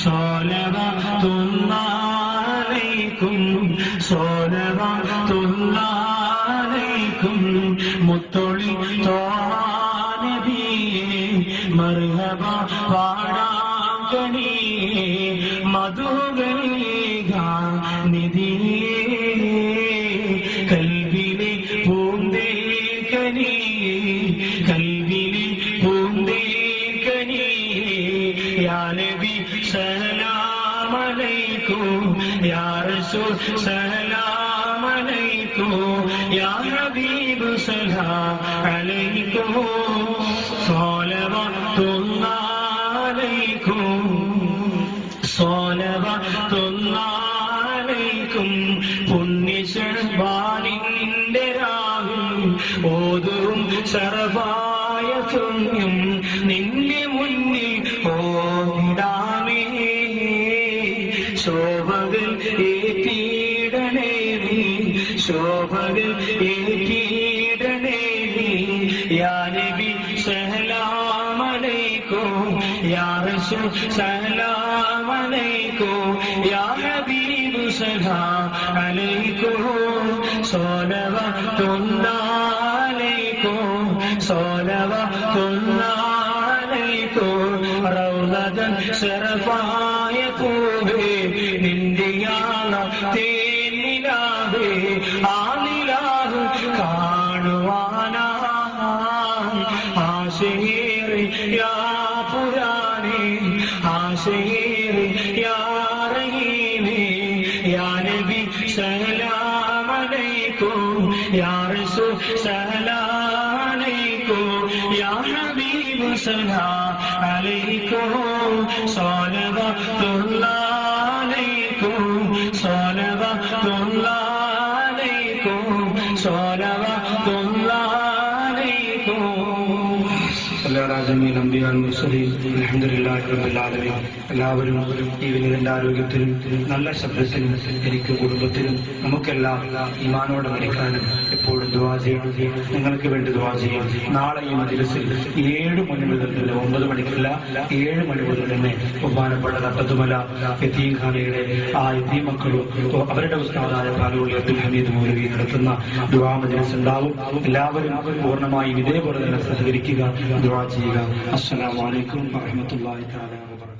Speaker 2: സ്വലവാത്തുല്ലാഹി സ്വലവാത്തുല്ലാഹിക്കും. മുത്തൊളി നബിയേ മർഹബ പാടാം കണിയേ മധുഗനിധിയേ കൽവിലെ പൂന്തേക്കനിയേ കൽവിലെ പൂന്തേക്കനിയേ. യാ നബി സലാം അലൈക്കും, യാ റസൂൽ സലാം അലൈക്കും, യാ ഹബീബ് സലാം അലൈക്കും, സ്വലവാത്തുല്ലാഹിക്കും സ്വലവാത്തുല്ലാഹിക്കും. പുണ്യശഅബാനിന്റെ രാവിൽ ഓതും ശറഫായ പുണ്യം നിന്റെ മുന്നിൽ ഓടാമേ. ശോഭകൾ ഏറ്റിടണേ നീ, ശോഭകൾ ഏറ്റിടണേ നീ. യാ നബി സലാം അലൈക്കും, യാ റസൂൽ സലാം അലൈക്കും, യാ ഹബീബ് സലാം അലൈക്കും, സ്വലവാത്തുല്ലാഹിക്കും സ്വലവാത്തുല്ലാഹിക്കും. റൗളതൻ ശറഫായ പൂവേ നിന്റെ തേനിലാവേ ആ നിലാവ് കാണുവാനാ ആശയേറെ യാ പുരാനേ ആശയേറെ യാ റഹീമേ. യാ നബി സലാം അലൈക്കും, യാ റസൂൽ സലാം അലൈക്കും, യാ ഹബീബ് സലാം അലൈക്കും, സ്വലവാത്തുല്ലാഹിക്കും സ്വലവാത്തുല്ലാഹിക്കും സ്വലവാത്തുല്ലാഹിക്കും. ജമീൽ അംബിയാ വൽ മുർസലീൻ അൽഹംദുലില്ലാഹി റബ്ബിൽ ആലമീൻ. എല്ലാവരും ഈ വലിയ ആരോഗ്യത്തിലും നല്ല ശബ്ദത്തിലും എനിക്ക് കുടുംബത്തിനും നമുക്കെല്ലാം ഈമാനോടെ മരിക്കാനും എപ്പോഴും ദുആ ചെയ്യണം. നിങ്ങൾക്ക് വേണ്ടി ദുആ ചെയ്യാം. നാളെ ഈ മജ്‌ലിസിൽ 7 മണി മുതൽ തന്നെ 9 മണിക്കല്ല 7 മണി മുതൽ തന്നെ ബഹുമാനപ്പെട്ട തട്ടത്തുമല യതീംഖാനയുടെ ആ യതീം മക്കളും അവരുടെ ഉസ്താദായ പാലോളി അബ്ദുൽ ഹമീദ് മൗലവി നടത്തുന്ന ദുആ മജ്‌ലിസ് ഉണ്ടാവും. എല്ലാവരും പൂർണ്ണമായും ഇതേപോലെ തന്നെ സഹകരിക്കുക, ദുആ ചെയ്യുക. അസ്സലാമു അലൈക്കും വറഹ്മത്തുള്ളാഹി തആല വബറകാതുഹു.